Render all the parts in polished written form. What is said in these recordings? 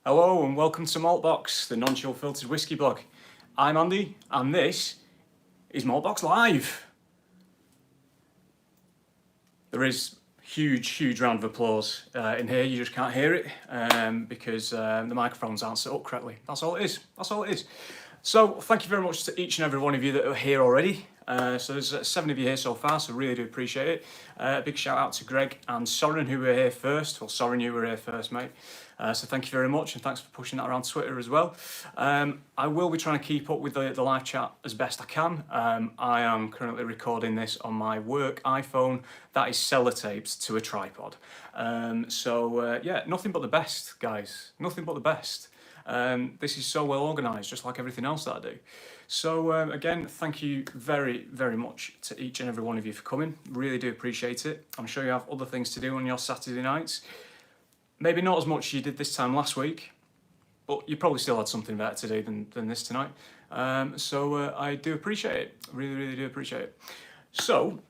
Hello and welcome to Maltbox, the non-chill filtered whiskey blog. I'm Andy and this is Maltbox Live. There is huge round of applause in here. You just can't hear it because the microphones aren't set up correctly. That's all it is. So thank you very much to each and every one of you that are here already. So there's 7 of you here so far, so really do appreciate it. A big shout out to Greg and Soren who were here first. Well, Soren, you were here first, mate. So thank you very much, and thanks for pushing that around Twitter as well. I will be trying to keep up with the live chat as best I can. I am currently recording this on my work iPhone that is sellotaped to a tripod. Yeah, nothing but the best, guys. Nothing but the best. This is so well organised, just like everything else that I do. So again, thank you very much to each and every one of you for coming. Really do appreciate it. I'm sure you have other things to do on your Saturday nights. Maybe not as much as you did this time last week, but you probably still had something better to do than this tonight. I do appreciate it. Really do appreciate it. So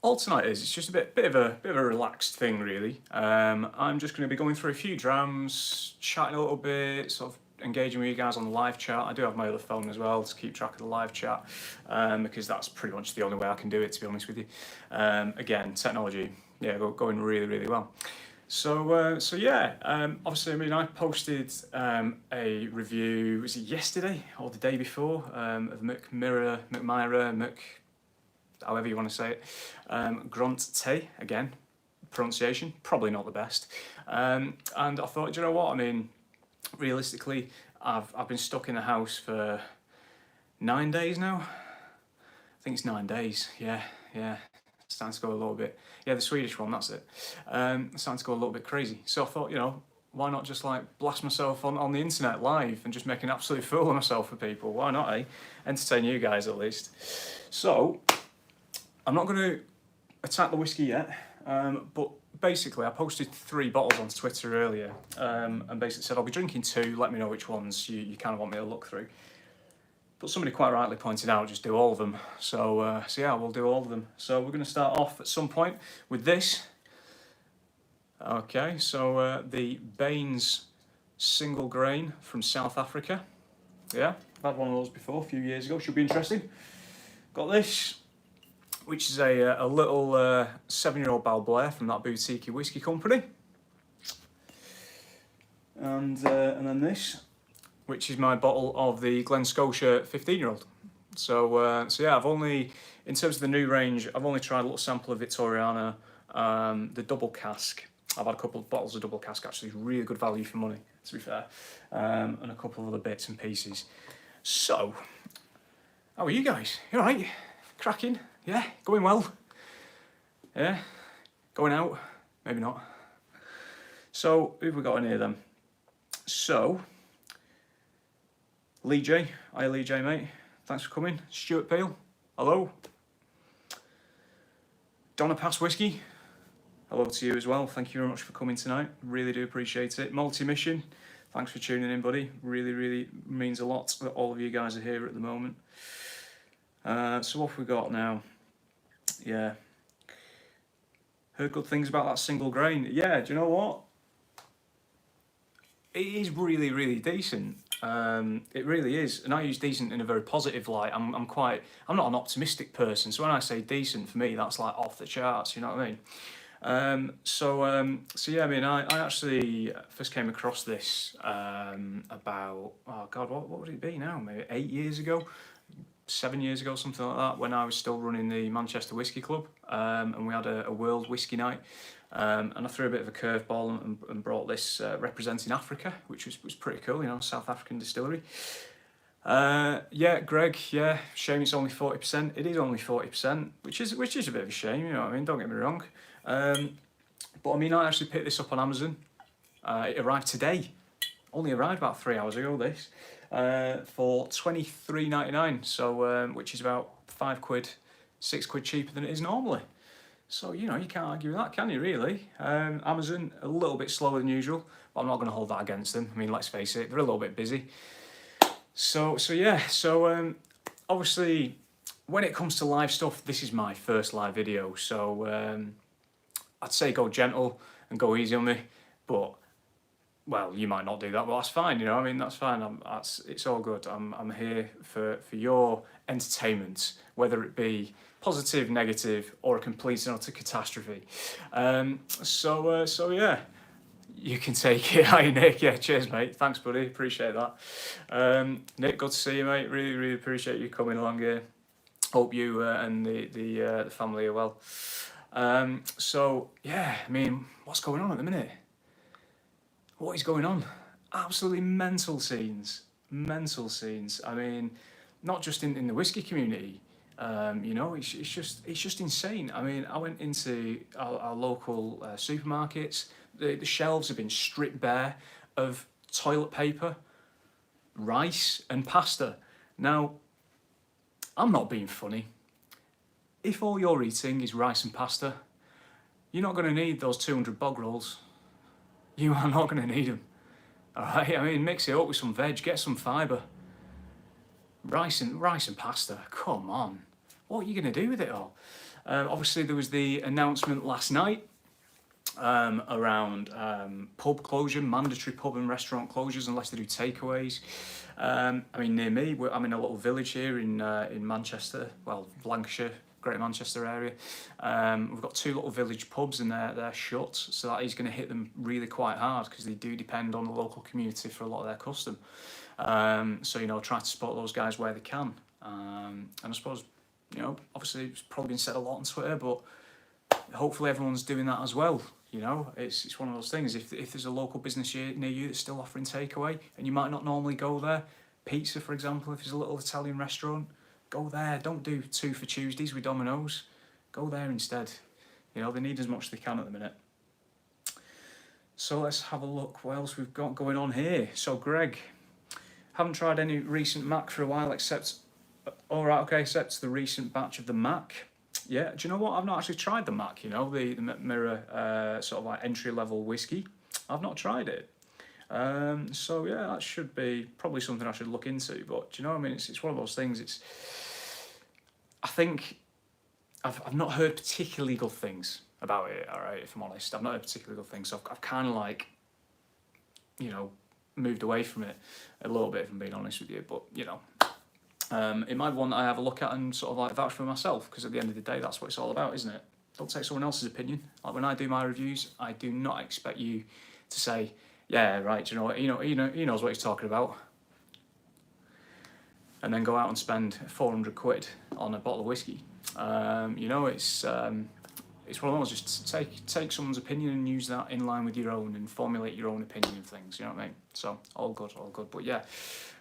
all tonight it's just a bit of a relaxed thing, really. I'm just going to be going through a few drams, chatting a little bit, sort of engaging with you guys on the live chat. I do have my other phone as well to keep track of the live chat because that's pretty much the only way I can do it, to be honest with you. Again, technology, yeah, going really well. So yeah, obviously, I mean, I posted a review, was it yesterday or the day before, of McMyra, however you want to say it, Grunt Tea, again, pronunciation, probably not the best. And I thought, do you know what, I mean, realistically, I've been stuck in the house for 9 days now. I think it's 9 days, yeah. It's starting to go a little bit, yeah, the Swedish one, that's it. It's starting to go a little bit crazy. So I thought, you know, why not just like blast myself on the internet live and just make an absolute fool of myself for people? Why not, eh? Entertain you guys at least. So I'm not going to attack the whiskey yet, but basically I posted 3 bottles on Twitter earlier and basically said I'll be drinking 2, let me know which ones you kind of want me to look through. But somebody quite rightly pointed out, just do all of them. So yeah, we'll do all of them. So we're going to start off at some point with this. Okay, so the Baines single grain from South Africa. Yeah, I've had one of those before a few years ago, should be interesting. Got this, which is a little 7-year-old Balblair from that boutique whiskey company. And then this, which is my bottle of the Glen Scotia 15-year-old. So yeah, I've only, in terms of the new range, I've only tried a little sample of Victoriana, the double cask. I've had a couple of bottles of double cask, actually, really good value for money, to be fair, and a couple of other bits and pieces. So, how are you guys? You all right? Cracking? Yeah? Going well? Yeah? Going out? Maybe not. So, who have we got in here then? So, Lee J, hi Lee J, mate, thanks for coming. Stuart Peel, hello. Donna Pass Whiskey, hello to you as well. Thank you very much for coming tonight. Really do appreciate it. Multi-Mission, thanks for tuning in, buddy. Really means a lot that all of you guys are here at the moment. So what have we got now? Yeah. Heard good things about that single grain. Yeah, do you know what? It is really decent. It really is, and I use decent in a very positive light. I'm not an optimistic person, so when I say decent, for me that's like off the charts, you know what I mean? So yeah, I mean, I actually first came across this about, oh god, what would it be now, maybe 8 years ago, 7 years ago, something like that, when I was still running the Manchester Whiskey Club, and we had a world whiskey night. And I threw a bit of a curveball and brought this representing Africa, which was pretty cool, you know, South African distillery. Yeah, Greg, yeah, shame it's only 40%. It is only 40%, which is a bit of a shame, you know what I mean, don't get me wrong. But I mean, I actually picked this up on Amazon. It arrived today, only arrived about 3 hours ago, this, for £23.99, so which is about £5, £6 cheaper than it is normally. So, you know, you can't argue with that, can you, really? Amazon, a little bit slower than usual, but I'm not going to hold that against them. I mean, let's face it, they're a little bit busy. So yeah, obviously, when it comes to live stuff, this is my first live video, so I'd say go gentle and go easy on me, but well, you might not do that, but that's fine. You know, I mean, that's fine. It's all good. I'm here for your entertainment, whether it be positive, negative, or a complete and utter catastrophe. So yeah, you can take it. Hi, Nick. Yeah, cheers, mate. Thanks, buddy. Appreciate that. Nick, good to see you, mate. Really, really appreciate you coming along here. Hope you and the family are well. So yeah, I mean, what's going on at the minute? What is going on? Absolutely mental scenes. Mental scenes. I mean, not just in the whiskey community. You know, it's just insane. I mean, I went into our local supermarkets. The shelves have been stripped bare of toilet paper, rice, and pasta. Now, I'm not being funny. If all you're eating is rice and pasta, you're not going to need those 200 bog rolls. You are not going to need them. All right. I mean, mix it up with some veg, get some fibre. Rice and pasta. Come on. What are you going to do with it all? Obviously, there was the announcement last night around pub closure, mandatory pub and restaurant closures unless they do takeaways. I mean, near me, I'm in a little village here in Manchester, well, Lancashire, Greater Manchester area. We've got two little village pubs and they're shut, so that is going to hit them really quite hard because they do depend on the local community for a lot of their custom. So, you know, try to support those guys where they can. And I suppose, you know, obviously it's probably been said a lot on Twitter, but hopefully everyone's doing that as well. You know, it's one of those things. If there's a local business near you that's still offering takeaway and you might not normally go there, pizza, for example, if there's a little Italian restaurant, go there. Don't do 2 for Tuesdays with Domino's. Go there instead. You know, they need as much as they can at the minute. So let's have a look what else we've got going on here. So Greg, haven't tried any recent Mac for a while except the recent batch of the Mac. Yeah, do you know what? I've not actually tried the Mac, you know, the Mirror sort of like entry-level whiskey. I've not tried it. So yeah, that should be probably something I should look into. But do you know what I mean? It's one of those things. I think I've not heard particularly good things about it. All right, if I'm honest, I've not heard particularly good things. So I've kind of like, you know, moved away from it a little bit, if I'm being honest with you. But you know, it might be one that I have a look at and sort of like vouch for myself, because at the end of the day, that's what it's all about, isn't it? Don't take someone else's opinion. Like when I do my reviews, I do not expect you to say, yeah, right, do you know what, he knows what he's talking about, and then go out and spend 400 quid on a bottle of whiskey. You know, it's one of those, just take someone's opinion and use that in line with your own and formulate your own opinion of things, you know what I mean? So, all good. But yeah,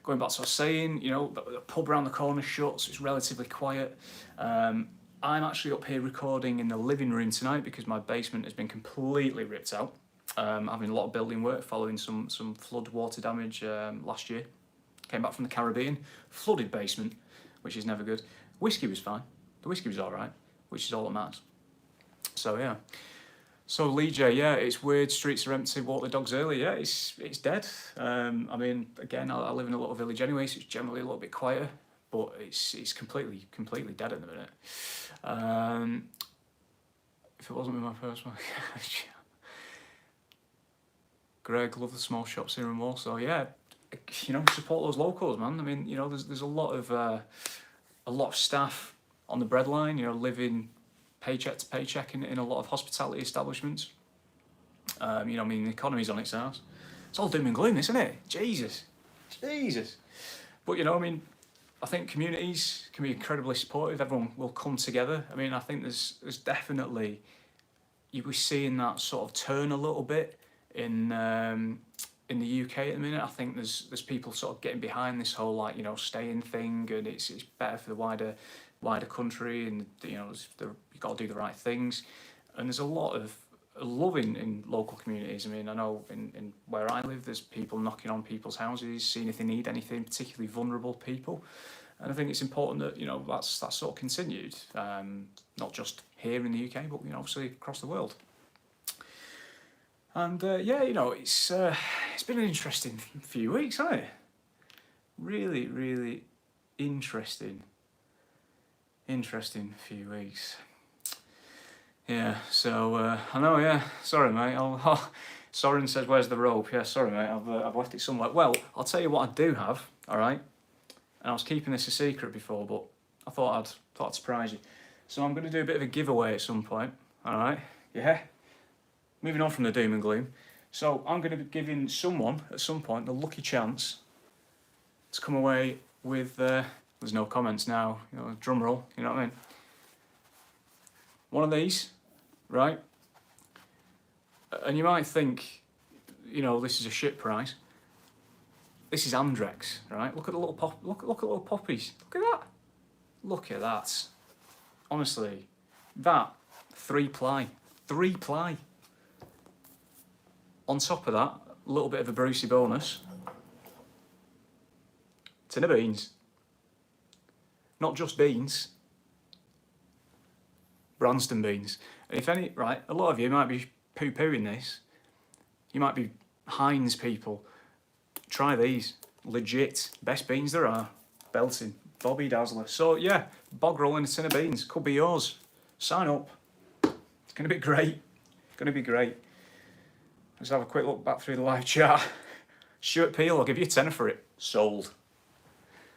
going back to what I was saying, you know, the pub around the corner shut, so it's relatively quiet. I'm actually up here recording in the living room tonight because my basement has been completely ripped out. Having a lot of building work following some flood water damage last year. Came back from the Caribbean, flooded basement, which is never good. Whiskey was fine. The whiskey was all right, which is all that matters. So yeah. So Lee J, yeah, it's weird. Streets are empty. Walk the dogs early. Yeah, it's dead. I mean, again, I live in a little village anyway, so it's generally a little bit quieter, but it's completely dead at the minute. If it wasn't with my first one, Greg, love the small shops here in Warsaw. Yeah, you know, support those locals, man. I mean, you know, there's a lot of staff on the breadline, you know, living paycheck to paycheck in a lot of hospitality establishments. You know, I mean, the economy's on its arse. It's all doom and gloom, isn't it? Jesus. But, you know, I mean, I think communities can be incredibly supportive. Everyone will come together. I mean, I think there's definitely, you're seeing that sort of turn a little bit in the UK at the minute. I think there's people sort of getting behind this whole, like, you know, staying thing, and it's better for the wider country, and you know, you've got to do the right things. And there's a lot of love in local communities. I mean, I know in where I live, there's people knocking on people's houses, seeing if they need anything, particularly vulnerable people. And I think it's important that, you know, that's sort of continued, not just here in the UK, but, you know, obviously across the world. And yeah, you know, it's been an interesting few weeks, hasn't it? Really, really interesting few weeks. Yeah, so I know, yeah. Sorry, mate. Soren says, where's the rope? Yeah, sorry mate, I've left it somewhere. Well, I'll tell you what I do have, alright? And I was keeping this a secret before, but I thought I'd surprise you. So I'm going to do a bit of a giveaway at some point, alright? Yeah? Moving on from the doom and gloom. So I'm going to be giving someone, at some point, the lucky chance to come away with, there's no comments now, you know, drum roll, you know what I mean? One of these, right? And you might think, you know, this is a shit price. This is Andrex, right? Look at the little pop. Look at little poppies. Look at that. Look at that. Honestly, that 3-ply. On top of that, a little bit of a Brucey bonus. Tin of beans. Not just beans. Branston beans. And if any, right, a lot of you might be poo-pooing this. You might be Heinz people. Try these. Legit. Best beans there are. Belting. Bobby Dazzler. So yeah, bog roll in a tin of beans. Could be yours. Sign up. It's going to be great. Going to be great. Let's have a quick look back through the live chat. Stuart Peel, I'll give you a tenner for it. Sold.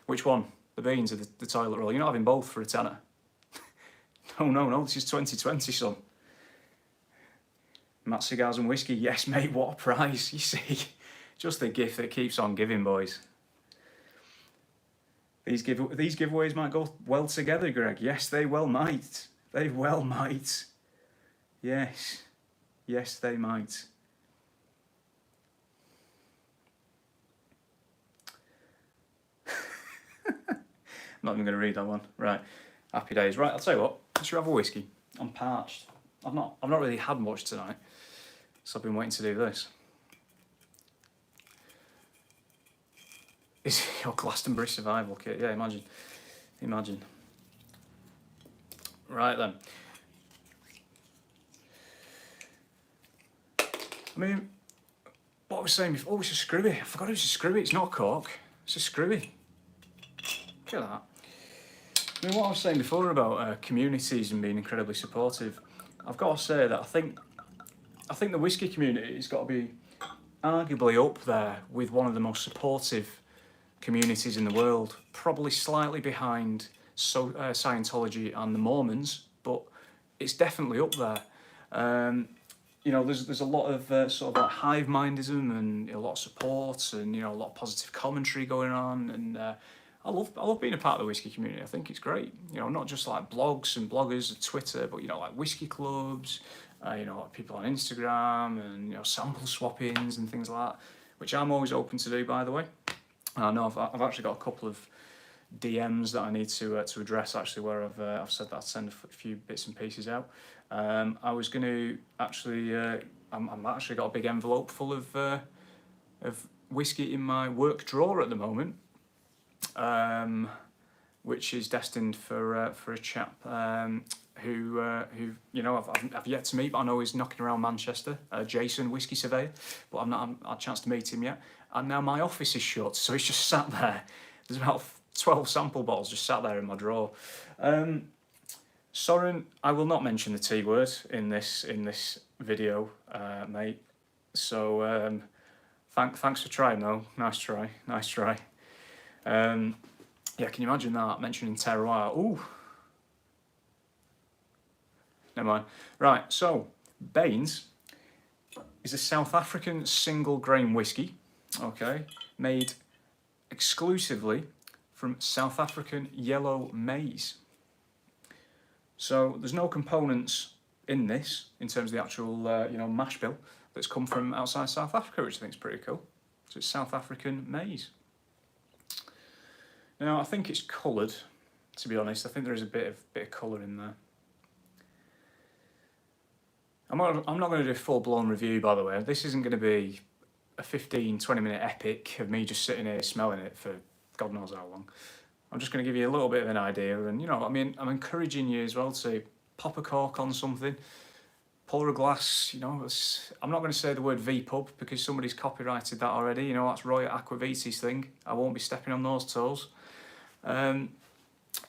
Which one? The beans or the toilet roll? You're not having both for a tenner. No. This is 2020, son. Matt Cigars and Whiskey. Yes, mate, what a price. You see. Just the gift that keeps on giving, boys. These giveaways might go well together, Greg. Yes, they well might. They well might. Yes. Yes, they might. I'm not even going to read that one. Right. Happy days. Right, I'll tell you what. I should have a whiskey. I'm parched. I've not really had much tonight, so I've been waiting to do this. Is your Glastonbury survival kit? Yeah, imagine. Right then. I mean, what I was saying before, oh, it's a screwy. I forgot it was a screwy. It's not a cork. It's a screwy. Look at that. I mean, what I was saying before about communities and being incredibly supportive, I've got to say that I think the whiskey community has got to be arguably up there with one of the most supportive communities in the world, probably slightly behind Scientology and the Mormons, but it's definitely up there. You know, there's a lot of sort of like hive-mindism and a lot of support and, you know, a lot of positive commentary going on, and I love being a part of the whiskey community. I think it's great. You know, not just like blogs and bloggers and Twitter, but, you know, like whiskey clubs, you know, like people on Instagram and, you know, sample swappings and things like that, which I'm always open to do, by the way. I know I've actually got a couple of DMs that I need to address, actually, where I've said that I'd send a few bits and pieces out. I was going to actually, I'm actually got a big envelope full of whiskey in my work drawer at the moment, which is destined for a chap who you know I've yet to meet, but I know he's knocking around Manchester, Jason, whiskey surveyor, but I've not had a chance to meet him yet. And now my office is shut, so he's just sat there. There's about 12 sample bottles just sat there in my drawer. Soren, I will not mention the T word in this video, mate. So thanks for trying though. Nice try. Yeah, can you imagine that, mentioning terroir? Ooh. Never mind. Right, so Baines is a South African single grain whiskey, okay, made exclusively from South African yellow maize. So there's no components in this in terms of the actual you know, mash bill that's come from outside South Africa, which I think is pretty cool. So it's South African maize. Now I think it's coloured, to be honest. I think there is a bit of colour in there. I'm not going to do a full-blown review, by the way. This isn't going to be a 15-20 minute epic of me just sitting here smelling it for God knows how long. I'm just going to give you a little bit of an idea, and, you know, I mean, I'm encouraging you as well to pop a cork on something, pour a glass, you know. I'm not going to say the word V-pub because somebody's copyrighted that already, you know, that's Roy Aquaviti's thing. I won't be stepping on those toes.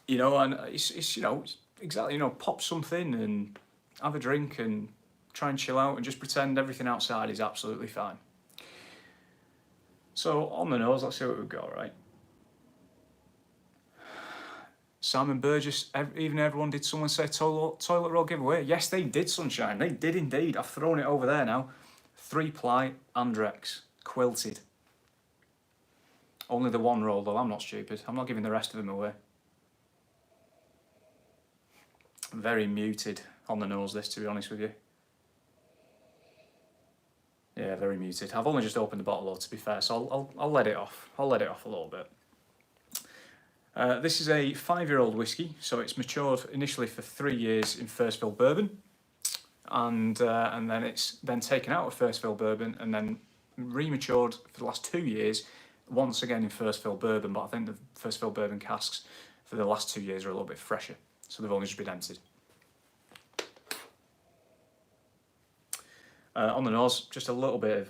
You know, and it's you know, exactly, you know, pop something and have a drink and try and chill out and just pretend everything outside is absolutely fine. So on the nose, let's see what we've got, right? Simon Burgess, even everyone, did someone say toilet roll giveaway? Yes, they did, Sunshine. They did indeed. I've thrown it over there now. 3-ply Andrex, quilted. Only the one roll though, I'm not stupid. I'm not giving the rest of them away. Very muted on the nose, this, to be honest with you. Yeah, very muted. I've only just opened the bottle though, to be fair, so I'll let it off. I'll let it off a little bit. This is a 5-year-old whiskey, so it's matured initially for 3 years in first fill bourbon, and then it's then taken out of first fill bourbon and then rematured for the last 2 years, once again in first fill bourbon. But I think the first fill bourbon casks for the last 2 years are a little bit fresher, so they've only just been emptied. On the nose, just a little bit of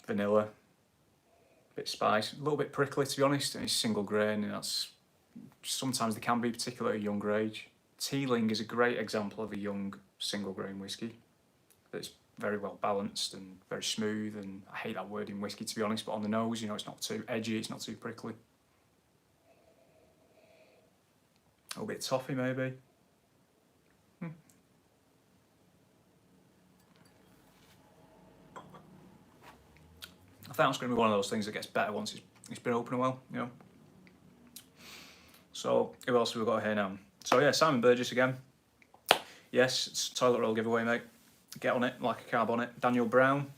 vanilla. Bit spice, a little bit prickly to be honest, and it's single grain, and that's sometimes they can be, particularly at a younger age. Teeling is a great example of a young single grain whiskey that's very well balanced and very smooth, and I hate that word in whiskey to be honest, but on the nose, you know, it's not too edgy, it's not too prickly. A little bit of toffee maybe. I think it's going to be one of those things that gets better once it's been open a while, you know. So, who else have we got here now? So yeah, Simon Burgess again. Yes, it's a toilet roll giveaway, mate. Get on it, like a carb on it. Daniel Brown,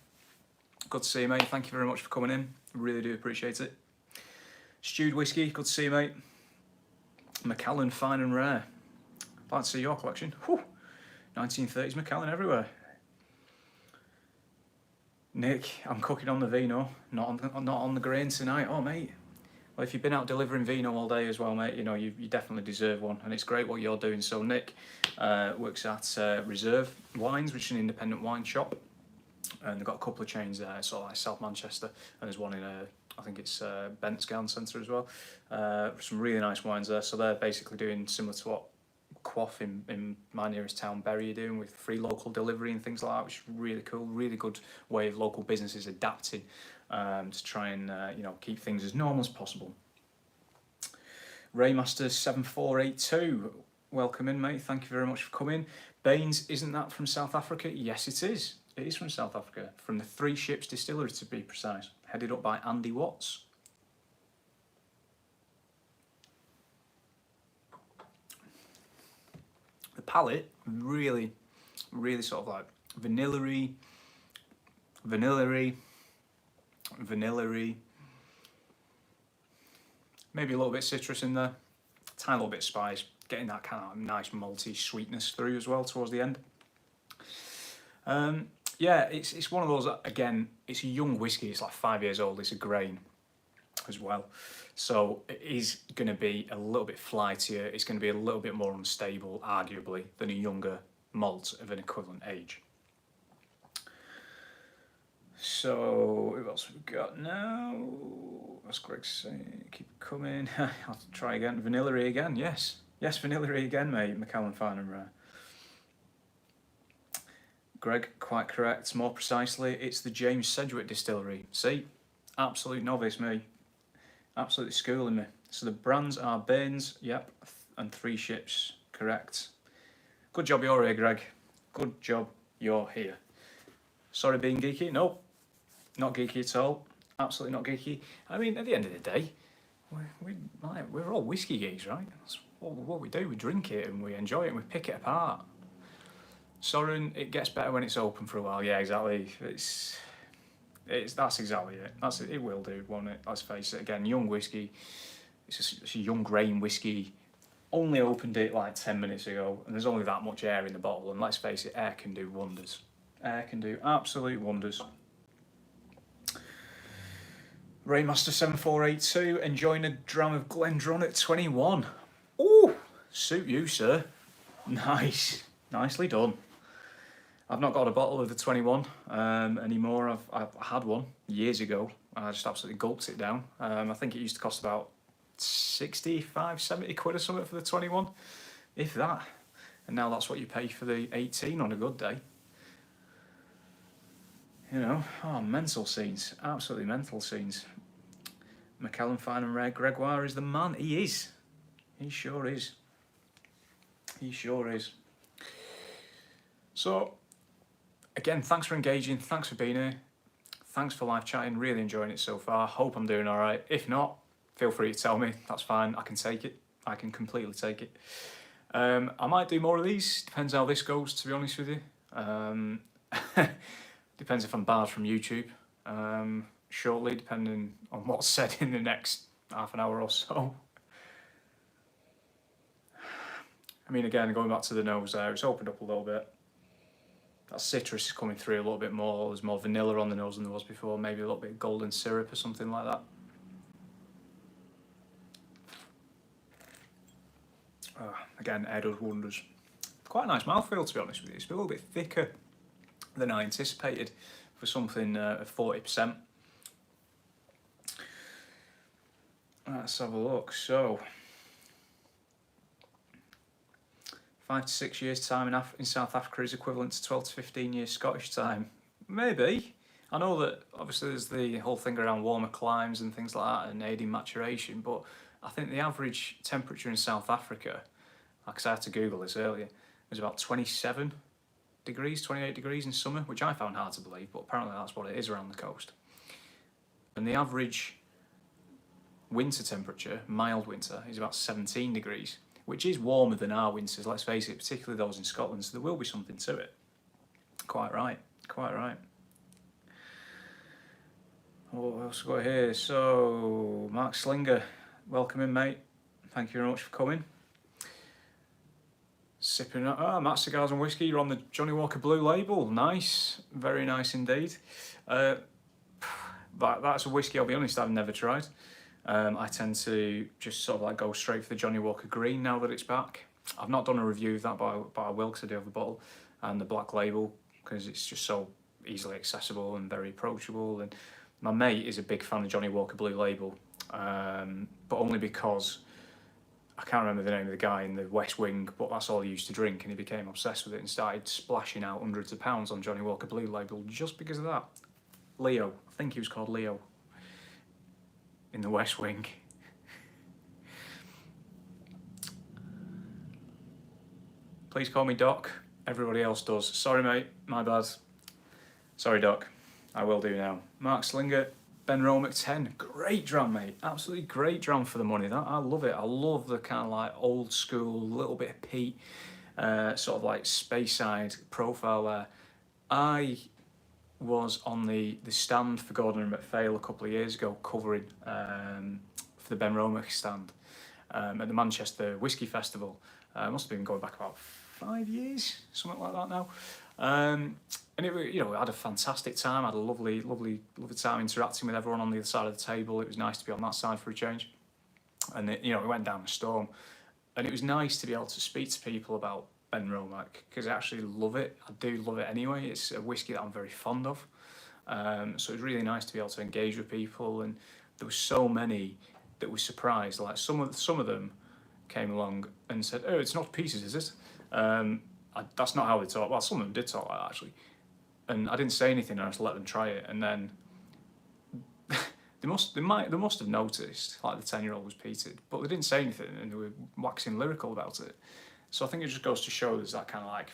good to see you, mate. Thank you very much for coming in. Really do appreciate it. Stewed whiskey, good to see you, mate. Macallan Fine and Rare. I'd like to see your collection. Whew. 1930s Macallan everywhere. Nick, I'm cooking on the vino, not on the grain tonight. Oh, mate. Well, if you've been out delivering vino all day as well, mate, you know, you definitely deserve one. And it's great what you're doing. So Nick works at Reserve Wines, which is an independent wine shop. And they've got a couple of chains there, sort of like South Manchester. And there's one in, I think it's Baines Garden Centre as well. Some really nice wines there. So they're basically doing similar to what Quaff in my nearest town, Bury, are doing, with free local delivery and things like that, which is really cool. Really good way of local businesses adapting to try and you know, keep things as normal as possible. Raymaster 7482, welcome in, mate. Thank you very much for coming. Baines, isn't that from South Africa? Yes, it is. It is from South Africa, from the Three Ships Distillery to be precise, headed up by Andy Watts. The palate, really sort of like vanilla-y, maybe a little bit citrus in there, tiny little bit of spice, getting that kind of nice malty sweetness through as well towards the end. Yeah, it's one of those, again, it's a young whiskey, it's like 5 years old, it's a grain as well. So it is going to be a little bit flightier, it's going to be a little bit more unstable, arguably, than a younger malt of an equivalent age. So, who else have we got now? What's Greg saying? Keep coming. I'll have to try again. Vanilla-y again, yes. Yes, vanilla-y again, mate. Macallan Fine and Rare. Greg, quite correct. More precisely, it's the James Sedgwick Distillery. See? Absolute novice, me. Absolutely schooling me. So the brands are Baines, yep, and Three Ships, correct. Good job you're here, Greg. Good job you're here. Sorry being geeky? No, not geeky at all. Absolutely not geeky. I mean, at the end of the day, we're all whiskey geeks, right? That's what we do. We drink it and we enjoy it and we pick it apart. Soren, it gets better when it's open for a while. Yeah, exactly. That's exactly it. It will do, won't it? Let's face it. Again, young whiskey. It's a young grain whiskey. Only opened it like 10 minutes ago, and there's only that much air in the bottle. And let's face it, air can do wonders. Air can do absolute wonders. Raymaster 7482, enjoying a dram of Glen at 21. Ooh, suit you, sir. Nice, nicely done. I've not got a bottle of the 21 anymore. I've had one years ago. I just absolutely gulped it down. I think it used to cost about 65, 70 quid or something for the 21, if that. And now that's what you pay for the 18 on a good day. You know, oh, mental scenes, absolutely mental scenes. McKellen, Fine and Red, Gregoire is the man. He is. He sure is. He sure is. So, again, thanks for engaging. Thanks for being here. Thanks for live chatting. Really enjoying it so far. Hope I'm doing all right. If not, feel free to tell me. That's fine. I can take it. I can completely take it. I might do more of these. Depends how this goes, to be honest with you. Depends if I'm barred from YouTube. Shortly, depending on what's said in the next half an hour or so. I mean, again, going back to the nose there, it's opened up a little bit. That citrus is coming through a little bit more. There's more vanilla on the nose than there was before. Maybe a little bit of golden syrup or something like that. Again, air does wonders. Quite a nice mouthfeel, to be honest with you. It's a little bit thicker than I anticipated for something of 40%. Let's have a look. So, 5 to 6 years time in South Africa is equivalent to 12 to 15 years Scottish time. Maybe. I know that obviously there's the whole thing around warmer climes and things like that and aiding maturation, but I think the average temperature in South Africa, because I had to Google this earlier, was about 27 degrees, 28 degrees in summer, which I found hard to believe, but apparently that's what it is around the coast. And the average winter temperature, mild winter, is about 17 degrees, which is warmer than our winters, let's face it, particularly those in Scotland, so there will be something to it. Quite right, quite right. What else have we got here? So, Mark Slinger, welcome in, mate. Thank you very much for coming. Sipping, Matt Cigars and Whiskey, you're on the Johnny Walker Blue Label. Nice, very nice indeed. That's a whiskey, I'll be honest, I've never tried. I tend to just sort of like go straight for the Johnny Walker Green now that it's back. I've not done a review of that, but I will, because I do have the bottle and the black label, because it's just so easily accessible and very approachable. And my mate is a big fan of Johnny Walker Blue Label, but only because I can't remember the name of the guy in the West Wing, but that's all he used to drink, and he became obsessed with it and started splashing out hundreds of pounds on Johnny Walker Blue Label just because of that. Leo, I think he was called Leo in the West Wing. Please call me Doc. Everybody else does. Sorry, mate. My bad. Sorry, Doc. I will do now. Mark Slinger, Ben Romick 10. Great dram, mate. Absolutely great dram for the money. I love it. I love the kind of like old school, little bit of peat, sort of like Speyside profile there. I was on the stand for Gordon and MacPhail a couple of years ago, covering for the Ben Romick stand at the Manchester Whisky Festival. Must have been going back about 5 years, something like that now. And it, I had a fantastic time. I had a lovely time interacting with everyone on the other side of the table. It was nice to be on that side for a change. And it went down the storm. And it was nice to be able to speak to people about Ben Romick, because I actually love it. I do love it anyway. It's a whiskey that I'm very fond of. So it was really nice to be able to engage with people. And there were so many that were surprised. Like some of them came along and said, "Oh, it's not pieces, is it?" That's not how they talk. Well, some of them did talk like that, actually. And I didn't say anything, I just let them try it. And then they must have noticed, like the 10-year-old was peated, but they didn't say anything, and they were waxing lyrical about it. So I think it just goes to show there's that kind of like,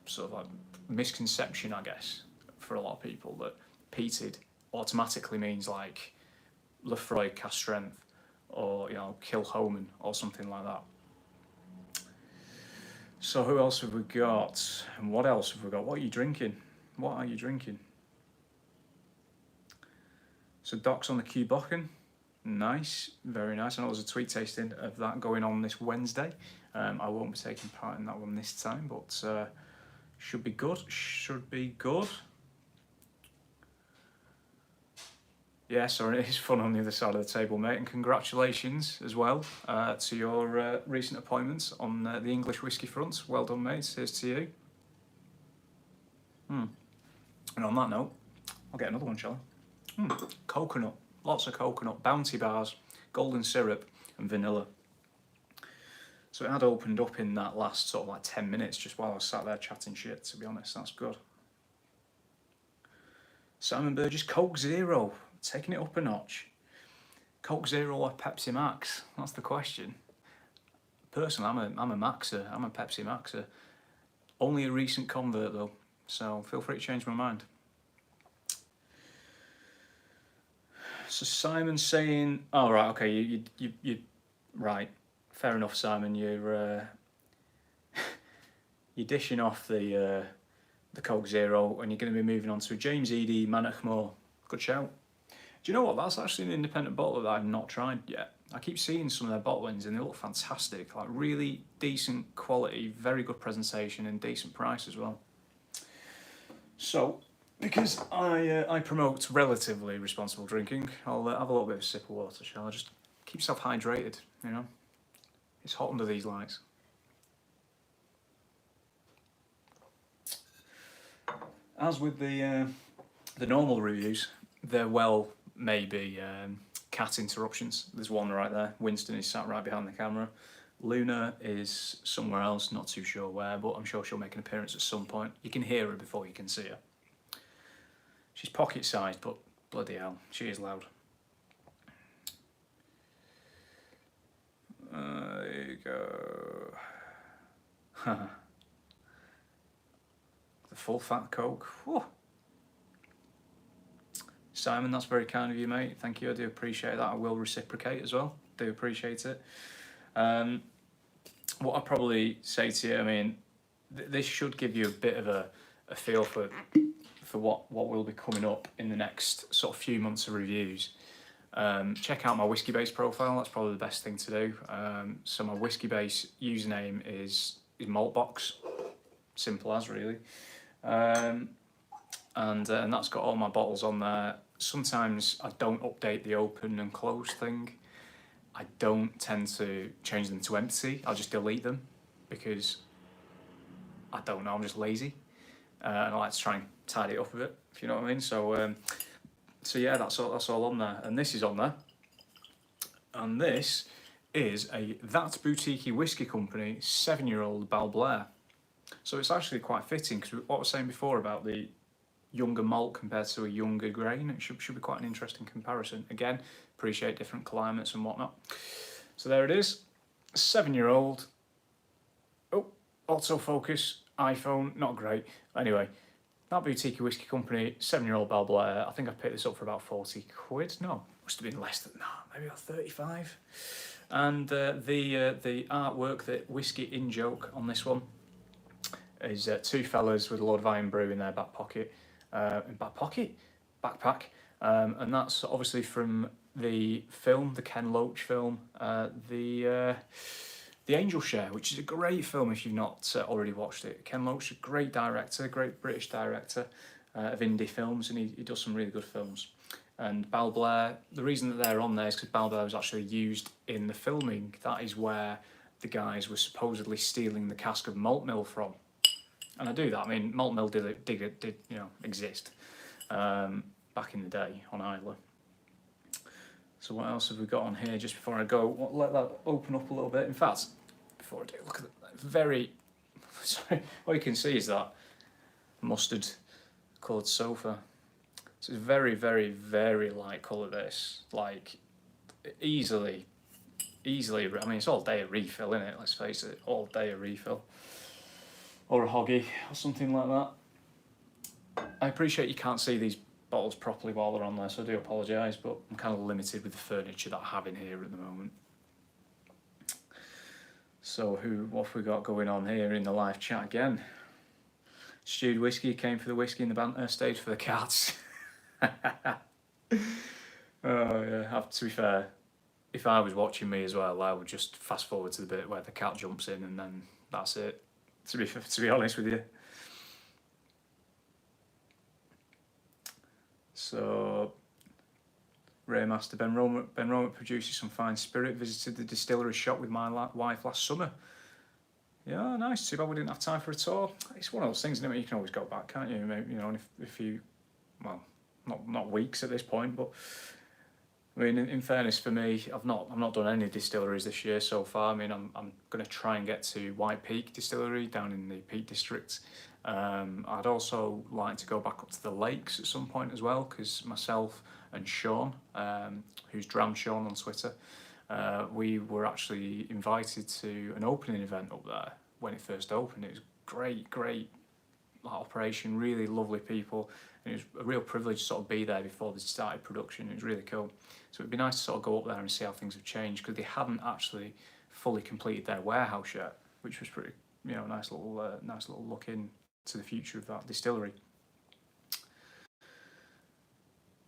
sort of like misconception, I guess, for a lot of people, that peated automatically means like Lefroy, Cask Strength, or Kilchoman or something like that. So who else have we got? And what else have we got? What are you drinking? What are you drinking? So Doc's on the Cubochen. Nice, very nice. I know there's a tweet tasting of that going on this Wednesday. I won't be taking part in that one this time, but should be good. Should be good. Yeah, sorry, it is fun on the other side of the table, mate. And congratulations as well to your recent appointments on the English whisky front. Well done, mate. Here's to you. And on that note, I'll get another one, shall I? Coconut. Lots of coconut. Bounty bars, golden syrup, and vanilla. So it had opened up in that last sort of like 10 minutes just while I was sat there chatting shit, to be honest. That's good. Simon Burgess, Coke Zero, taking it up a notch. Coke Zero or Pepsi Max? That's the question. Personally, I'm a Maxer. I'm a Pepsi Maxer. Only a recent convert though, so feel free to change my mind. So Simon's saying, "Oh right, okay, you right, fair enough, Simon. You're you're dishing off the Coke Zero, and you're going to be moving on to a James Eady Manachmore. Good shout. Do you know what? That's actually an independent bottler that I've not tried yet. I keep seeing some of their bottlings and they look fantastic. Like really decent quality, very good presentation, and decent price as well. So, because I promote relatively responsible drinking, I'll have a little bit of a sip of water, shall I? Just keep yourself hydrated, you know? It's hot under these lights. As with the normal reviews, there may be cat interruptions. There's one right there. Winston is sat right behind the camera. Luna is somewhere else, not too sure where, but I'm sure she'll make an appearance at some point. You can hear her before you can see her. She's pocket-sized, but bloody hell, she is loud. There you go. The full fat Coke. Whew. Simon, that's very kind of you, mate. Thank you. I do appreciate that. I will reciprocate as well. Do appreciate it. What I'd probably say to you, I mean, this should give you a bit of a feel for what will be coming up in the next sort of few months of reviews. Check out my whiskey base profile. That's probably the best thing to do. So my whiskey base username is Maltbox. Simple as, really. And that's got all my bottles on there. Sometimes I don't update the open and close thing. I don't tend to change them to empty. I'll just delete them because I don't know, I'm just lazy. And I like to try and tidy it up a bit, if you know what I mean. So yeah, that's all on there. And this is on there. And this is a That Boutique Whiskey Company 7-year-old Balblair. So it's actually quite fitting because what I was saying before about the younger malt compared to a younger grain, it should be quite an interesting comparison. Again, appreciate different climates and whatnot. So there it is, 7-year-old. Oh, autofocus, iPhone, not great. Anyway, That Boutique Whiskey Company, 7-year-old Balblair. I think I picked this up for about 40 quid. No, must have been less than that, maybe about 35. And the artwork, the whiskey in joke on this one is two fellas with a load of iron brew in their backpack, and that's obviously from the film, the Ken Loach film, the Angel Share, which is a great film if you've not already watched it. Ken Loach, a great director, great British director of indie films, and he does some really good films. And Balblair, the reason that they're on there is because Balblair was actually used in the filming. That is where the guys were supposedly stealing the cask of Malt Mill from. And I do that. I mean, Malt Mill did exist back in the day on Isla. So what else have we got on here? Just before I go, let that open up a little bit. In fact, before I do, look at that very. Sorry, what you can see is that mustard coloured sofa. So it's very, very, very light colour. This, like, easily. I mean, it's all day a refill, isn't it? Let's face it, all day a refill. Or a hoggy, or something like that. I appreciate you can't see these bottles properly while they're on there, so I do apologise, but I'm kind of limited with the furniture that I have in here at the moment. So what have we got going on here in the live chat again? Stewed whiskey, came for the whiskey and the banter, stayed for the cats. Oh yeah, to be fair, if I was watching me as well, I would just fast forward to the bit where the cat jumps in and then that's it. To be honest with you. So, Raymaster Ben Romer produces some fine spirit. Visited the distillery shop with my wife last summer. Yeah, nice. Too bad we didn't have time for a tour. It's one of those things, isn't it? You can always go back, can't you? Maybe, you know, if you, well, not weeks at this point, but I mean, in fairness for me, I've not done any distilleries this year so far. I mean, I'm going to try and get to White Peak Distillery down in the Peak District. I'd also like to go back up to the lakes at some point as well, because myself and Sean, who's Dram Sean on Twitter, we were actually invited to an opening event up there when it first opened. It was great operation, really lovely people, and it was a real privilege to sort of be there before they started production. It was really cool. So it'd be nice to sort of go up there and see how things have changed, because they hadn't actually fully completed their warehouse yet, which was pretty, nice little look in to the future of that distillery.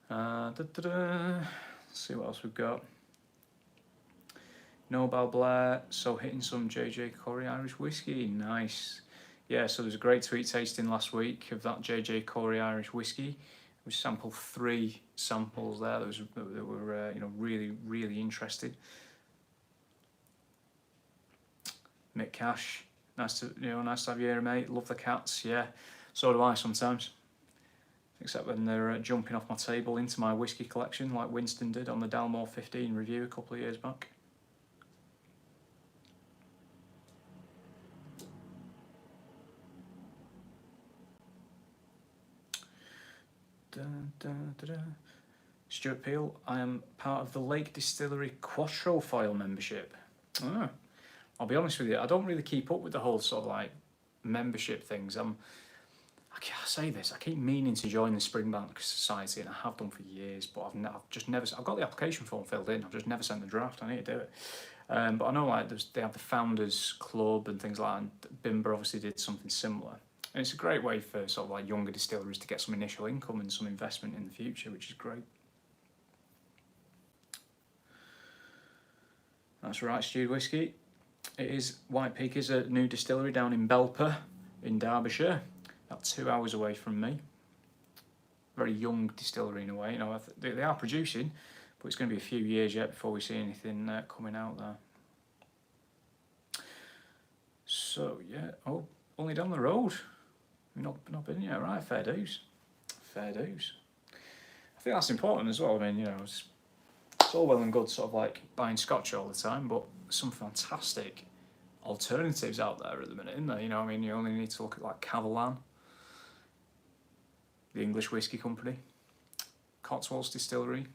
Let's see what else we've got. No Balblair, so hitting some JJ Corey Irish whiskey, nice. Yeah, so there was a great tweet tasting last week of that JJ Corey Irish whiskey. We sampled 3 samples there that were really interested. Mick Cash, nice to have you here, mate. Love the cats, yeah. So do I sometimes. Except when they're jumping off my table into my whiskey collection, like Winston did on the Dalmore 15 review a couple of years back. Stuart Peel, I am part of the Lake Distillery Quattro File membership. I'll be honest with you, I don't really keep up with the whole sort of like membership things. I say this, I keep meaning to join the Springbank Society, and I have done for years, but I've just never. I've got the application form filled in. I've just never sent the draft. I need to do it. But I know like they have the Founders Club and things like that. And Bimber obviously did something similar. And it's a great way for sort of like younger distilleries to get some initial income and some investment in the future, which is great. That's right, stewed whiskey. It is, White Peak is a new distillery down in Belper in Derbyshire, about 2 hours away from me. Very young distillery in a way, they are producing, but it's going to be a few years yet before we see anything coming out there. So yeah, only down the road. Not been yet, right? Fair dues. I think that's important as well. I mean, it's all well and good sort of like buying Scotch all the time, but some fantastic alternatives out there at the minute, isn't there? You only need to look at like Cavalan, the English Whiskey Company, Cotswolds Distillery,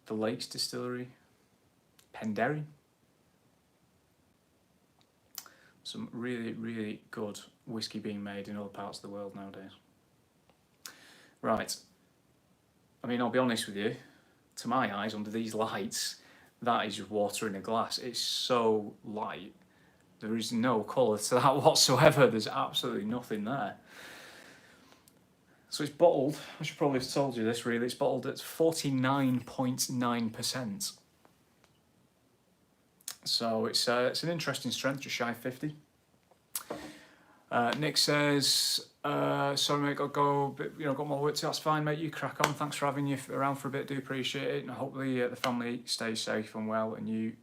the Lakes Distillery, Penderry. Some really good whiskey being made in other parts of the world nowadays. Right. I mean, I'll be honest with you, to my eyes, under these lights, that is just water in a glass. It's so light. There is no colour to that whatsoever. There's absolutely nothing there. So it's bottled, I should probably have told you this really, it's bottled at 49.9%. So it's an interesting strength, just shy of 50. Nick says, sorry mate, got to go, but got more work to. That's fine mate, you crack on. Thanks for having you around for a bit, do appreciate it. And I hope the family stays safe and well, and you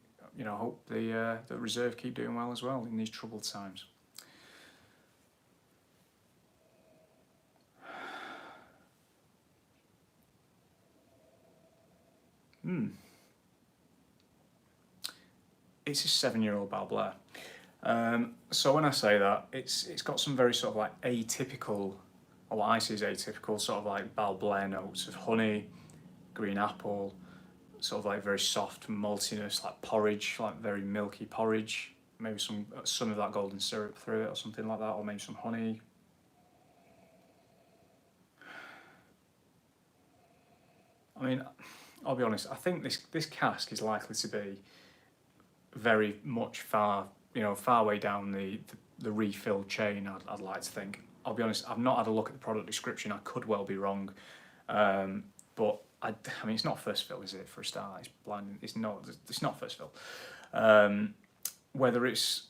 hope the reserve keep doing well as well in these troubled times. It's a 7-year-old Balblair. So when I say that, it's got some very sort of like atypical, or what I see as atypical, sort of like Balblair notes of honey, green apple, sort of like very soft maltiness, like porridge, like very milky porridge. Maybe some of that golden syrup through it or something like that, or maybe some honey. I mean, I'll be honest, I think this cask is likely to be very much far way down the refill chain, I'd like to think. I'll be honest, I've not had a look at the product description, I could well be wrong. But I mean, it's not first fill, is it, for a start? It's blind, it's not first fill. Whether it's,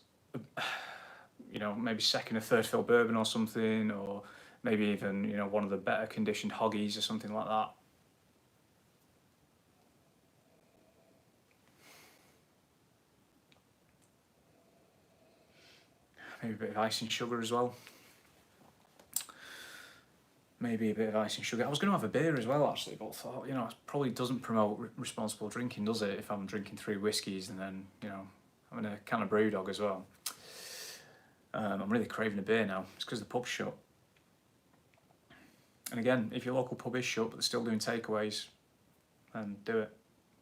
maybe second or third fill bourbon or something, or maybe even, one of the better conditioned hoggies or something like that. Maybe a bit of icing sugar as well. Maybe a bit of icing sugar. I was going to have a beer as well, actually, but I thought, it probably doesn't promote responsible drinking, does it? If I'm drinking 3 whiskies and then, having a can of Brewdog as well. I'm really craving a beer now. It's because the pub's shut. And again, if your local pub is shut but they're still doing takeaways, then do it.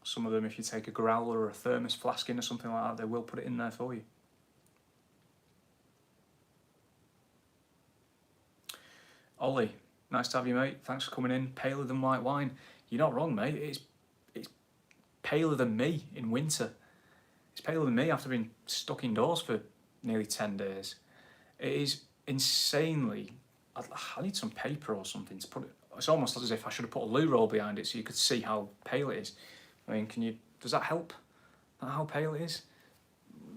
Some of them, if you take a growler or a thermos flask in or something like that, they will put it in there for you. Ollie, nice to have you, mate. Thanks for coming in. Paler than white wine. You're not wrong, mate. It's paler than me in winter. It's paler than me after being stuck indoors for nearly 10 days. It is insanely... I need some paper or something to put it... It's almost as if I should have put a loo roll behind it so you could see how pale it is. I mean, does that help? How pale it is?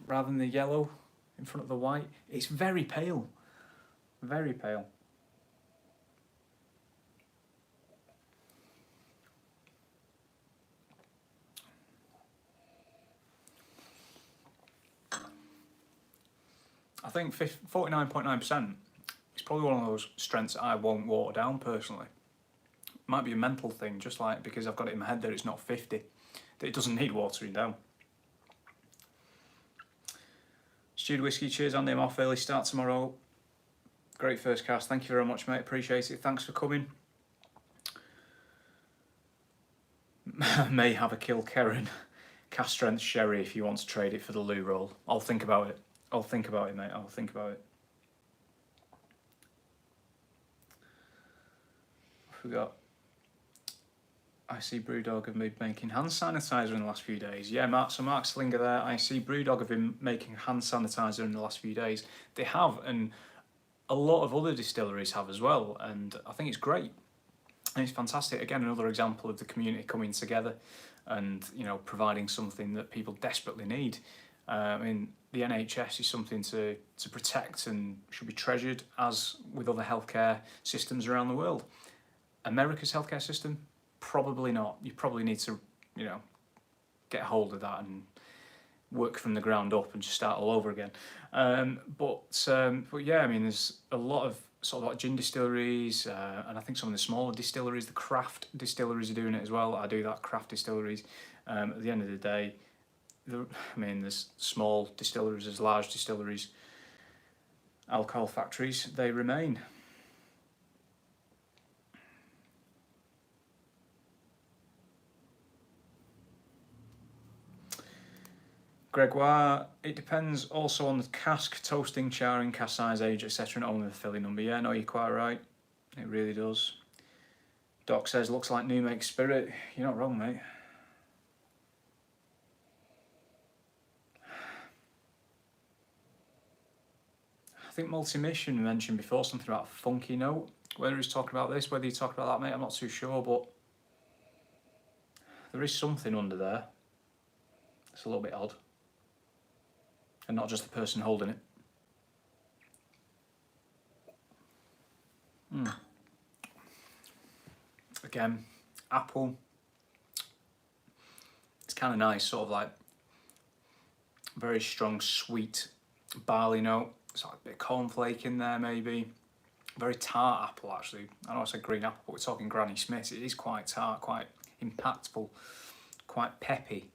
Rather than the yellow in front of the white? It's very pale. Very pale. I think 49.9% is probably one of those strengths I won't water down personally. It might be a mental thing, just like because I've got it in my head that it's not 50, that it doesn't need watering down. Stewed whiskey, cheers Andy, I'm off early start tomorrow. Great first cast, thank you very much mate, appreciate it, thanks for coming. May have a Kilkerran cast strength sherry if you want to trade it for the loo roll. I'll think about it. I'll think about it, mate. I'll think about it. What have we got? I see Brewdog have been making hand sanitizer in the last few days. Yeah, Mark Slinger there. I see Brewdog have been making hand sanitizer in the last few days. They have, and a lot of other distilleries have as well. And I think it's great. And it's fantastic. Again, another example of the community coming together and, you know, providing something that people desperately need. I mean, the NHS is something to protect and should be treasured, as with other healthcare systems around the world. America's healthcare system, probably not. You probably need to, you know, get hold of that and work from the ground up and just start all over again. But yeah, I mean, there's a lot of sort of like gin distilleries, and I think some of the smaller distilleries, the craft distilleries are doing it as well. I do that, craft distilleries. At the end of the day, I mean, there's small distilleries, there's large distilleries, alcohol factories, they remain. Gregoire, it depends also on the cask, toasting, charring, cask size, age, etc. and only the filling number. Yeah, no, you're quite right. It really does. Doc says, looks like new make spirit. You're not wrong, mate. I think Multi-Mission mentioned before something about a funky note. Whether he's talking about this, whether he's talking about that, mate, I'm not too sure, but there is something under there. It's a little bit odd. And not just the person holding it. Again, apple. It's kind of nice, sort of like very strong sweet barley note. It's like a bit of cornflake in there maybe. Very tart apple actually. I know I said green apple, but we're talking Granny Smith. It is quite tart, quite impactful, quite peppy.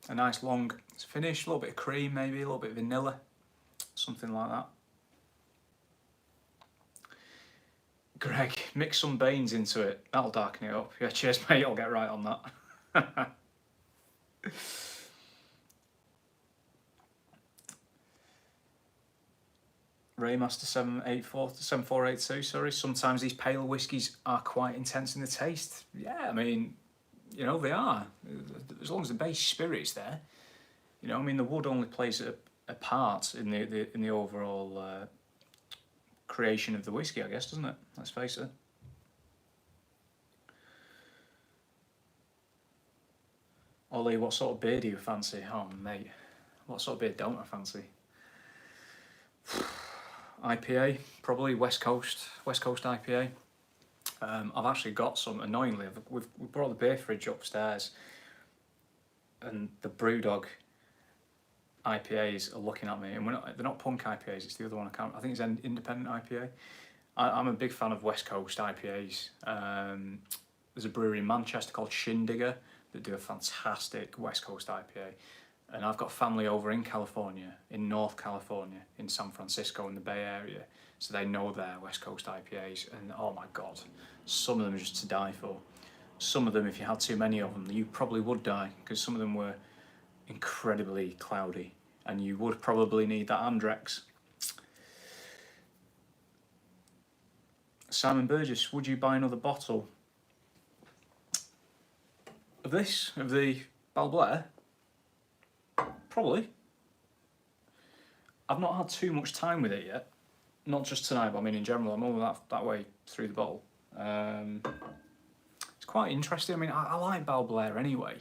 A nice long finish, a little bit of cream maybe, a little bit of vanilla, something like that. Greg, mix some Baines into it, that'll darken it up. Yeah, cheers mate, I'll get right on that. Raymaster 7482, sorry. Sometimes these pale whiskies are quite intense in the taste. Yeah, I mean, you know, they are. As long as the base spirit's there. You know, I mean, the wood only plays a part in the overall creation of the whiskey, I guess, doesn't it? Let's face it. Ollie, what sort of beer do you fancy? Oh, mate, what sort of beer don't I fancy? IPA, probably West Coast IPA. I've actually got some, annoyingly, we've brought the beer fridge upstairs and the Brewdog IPAs are looking at me, and they're not punk IPAs, it's the other one I think it's an independent IPA. I'm a big fan of West Coast IPAs. There's a brewery in Manchester called Shindigger that do a fantastic West Coast IPA. and I've got family over in California, in North California, in San Francisco, in the Bay Area, so they know their West Coast IPAs, and oh my God, some of them are just to die for. Some of them, if you had too many of them, you probably would die, because some of them were incredibly cloudy, and you would probably need that Andrex. Simon Burgess, would you buy another bottle of this, of the Balblair? Probably. I've not had too much time with it yet. Not just tonight, but I mean in general. I'm only that way through the bottle. It's quite interesting. I mean, I like Balblair anyway.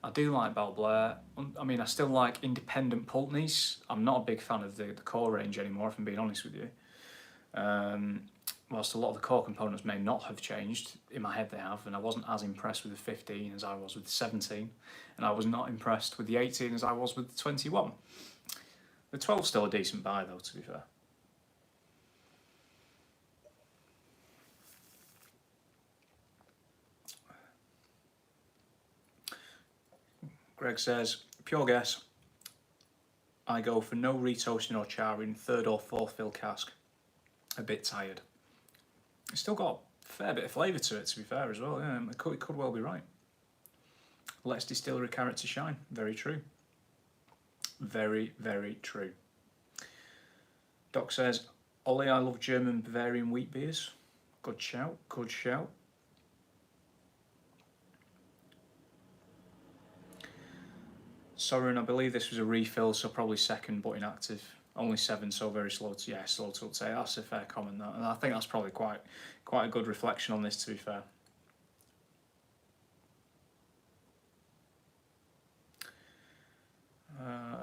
I do like Balblair. I mean, I still like independent Pultneys. I'm not a big fan of the core range anymore, if I'm being honest with you. Whilst a lot of the core components may not have changed, in my head they have, and I wasn't as impressed with the 15 as I was with the 17, and I was not impressed with the 18 as I was with the 21. The 12's still a decent buy though, to be fair. Greg says, pure guess, I go for no retoasting or charring, third or fourth fill cask. A bit tired. It's still got a fair bit of flavour to it, to be fair, as well. Yeah, it could well be right. Let's distillery character shine. Very true. Very, very true. Doc says, Ollie, I love German Bavarian wheat beers. Good shout, good shout. Soren, I believe this was a refill, so probably second, but inactive. Only 7, so very slow to uptake. That's a fair comment, that, and I think that's probably quite a good reflection on this, to be fair.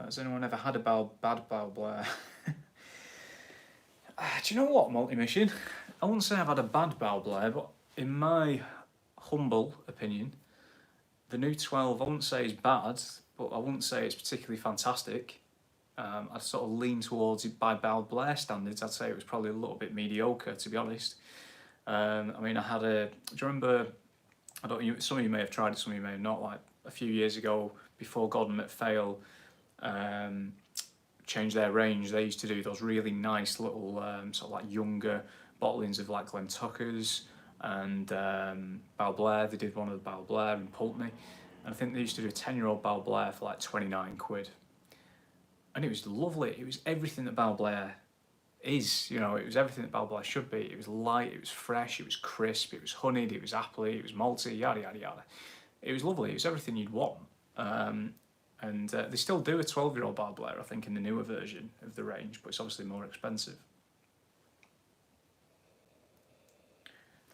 Has anyone ever had a bad Balblair? Do you know what, Multi-Mission? I wouldn't say I've had a bad Balblair, but in my humble opinion, the new 12, I wouldn't say is bad, but I wouldn't say it's particularly fantastic. I'd sort of lean towards it by Balblair standards. I'd say it was probably a little bit mediocre, to be honest. I mean, do you remember, some of you may have tried it, some of you may have not, like a few years ago, before Gordon MacPhail changed their range, they used to do those really nice little sort of like younger bottlings of like Glen and Balblair. They did one of the Balblair in Pulteney, and I think they used to do a 10-year-old Balblair for like 29 quid. And it was lovely. It was everything that Balblair is, you know, it was everything that Balblair should be. It was light, it was fresh, it was crisp, it was honeyed, it was appley, it was malty, yada, yada, yada. It was lovely. It was everything you'd want. And they still do a 12-year-old Balblair, I think, in the newer version of the range, but it's obviously more expensive.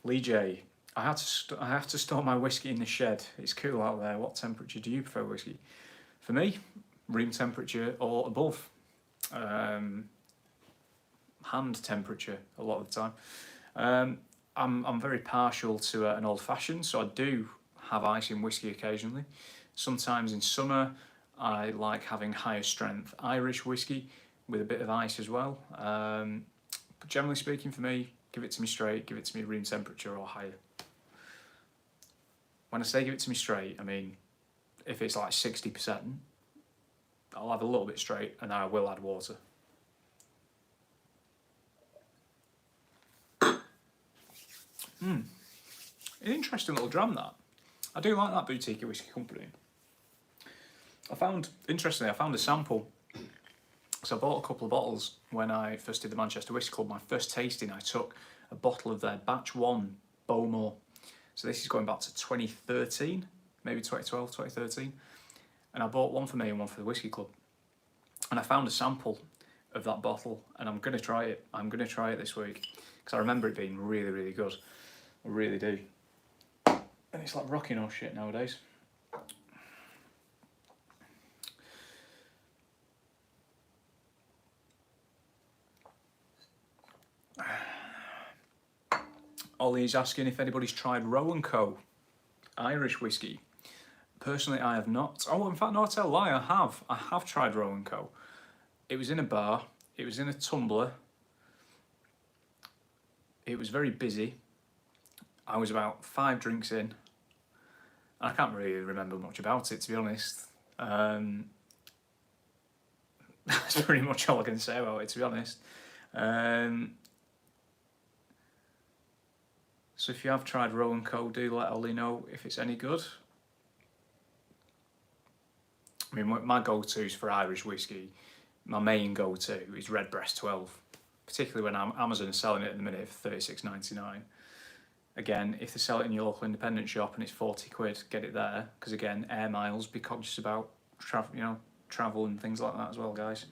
Lee J, I have to store my whiskey in the shed. It's cool out there. What temperature do you prefer whiskey? For me, room temperature or above. Hand temperature a lot of the time. I'm very partial to an old fashioned, so I do have ice in whiskey occasionally. Sometimes in summer I like having higher strength Irish whiskey with a bit of ice as well. But generally speaking, for me, give it to me straight, give it to me room temperature or higher. When I say give it to me straight, I mean if it's like 60%, I'll have a little bit straight and I will add water. An interesting little dram, that. I do like that boutique whiskey company. Interestingly, I found a sample. So I bought a couple of bottles when I first did the Manchester Whisky Club. My first tasting, I took a bottle of their Batch 1 Bowmore. So this is going back to 2013, maybe 2012, 2013. And I bought one for me and one for the Whisky Club. And I found a sample of that bottle and I'm going to try it. I'm going to try it this week because I remember it being really, really good. I really do. And it's like rocking or shit nowadays. Ollie's asking if anybody's tried Roe & Co. Irish whiskey. Personally, I have not. Oh, in fact, no, I tell a lie, I have. I have tried Roe & Co. It was in a bar. It was in a tumbler. It was very busy. I was about 5 drinks in. I can't really remember much about it, to be honest. That's pretty much all I can say about it, to be honest. So if you have tried Roe & Co, do let Ollie know if it's any good. I mean, my go-tos for Irish whiskey, my main go-to is Redbreast 12, particularly when Amazon is selling it at the minute for £36.99. Again, if they sell it in your local independent shop and it's 40 quid, get it there, because again, air miles, be conscious about travel and things like that as well, guys.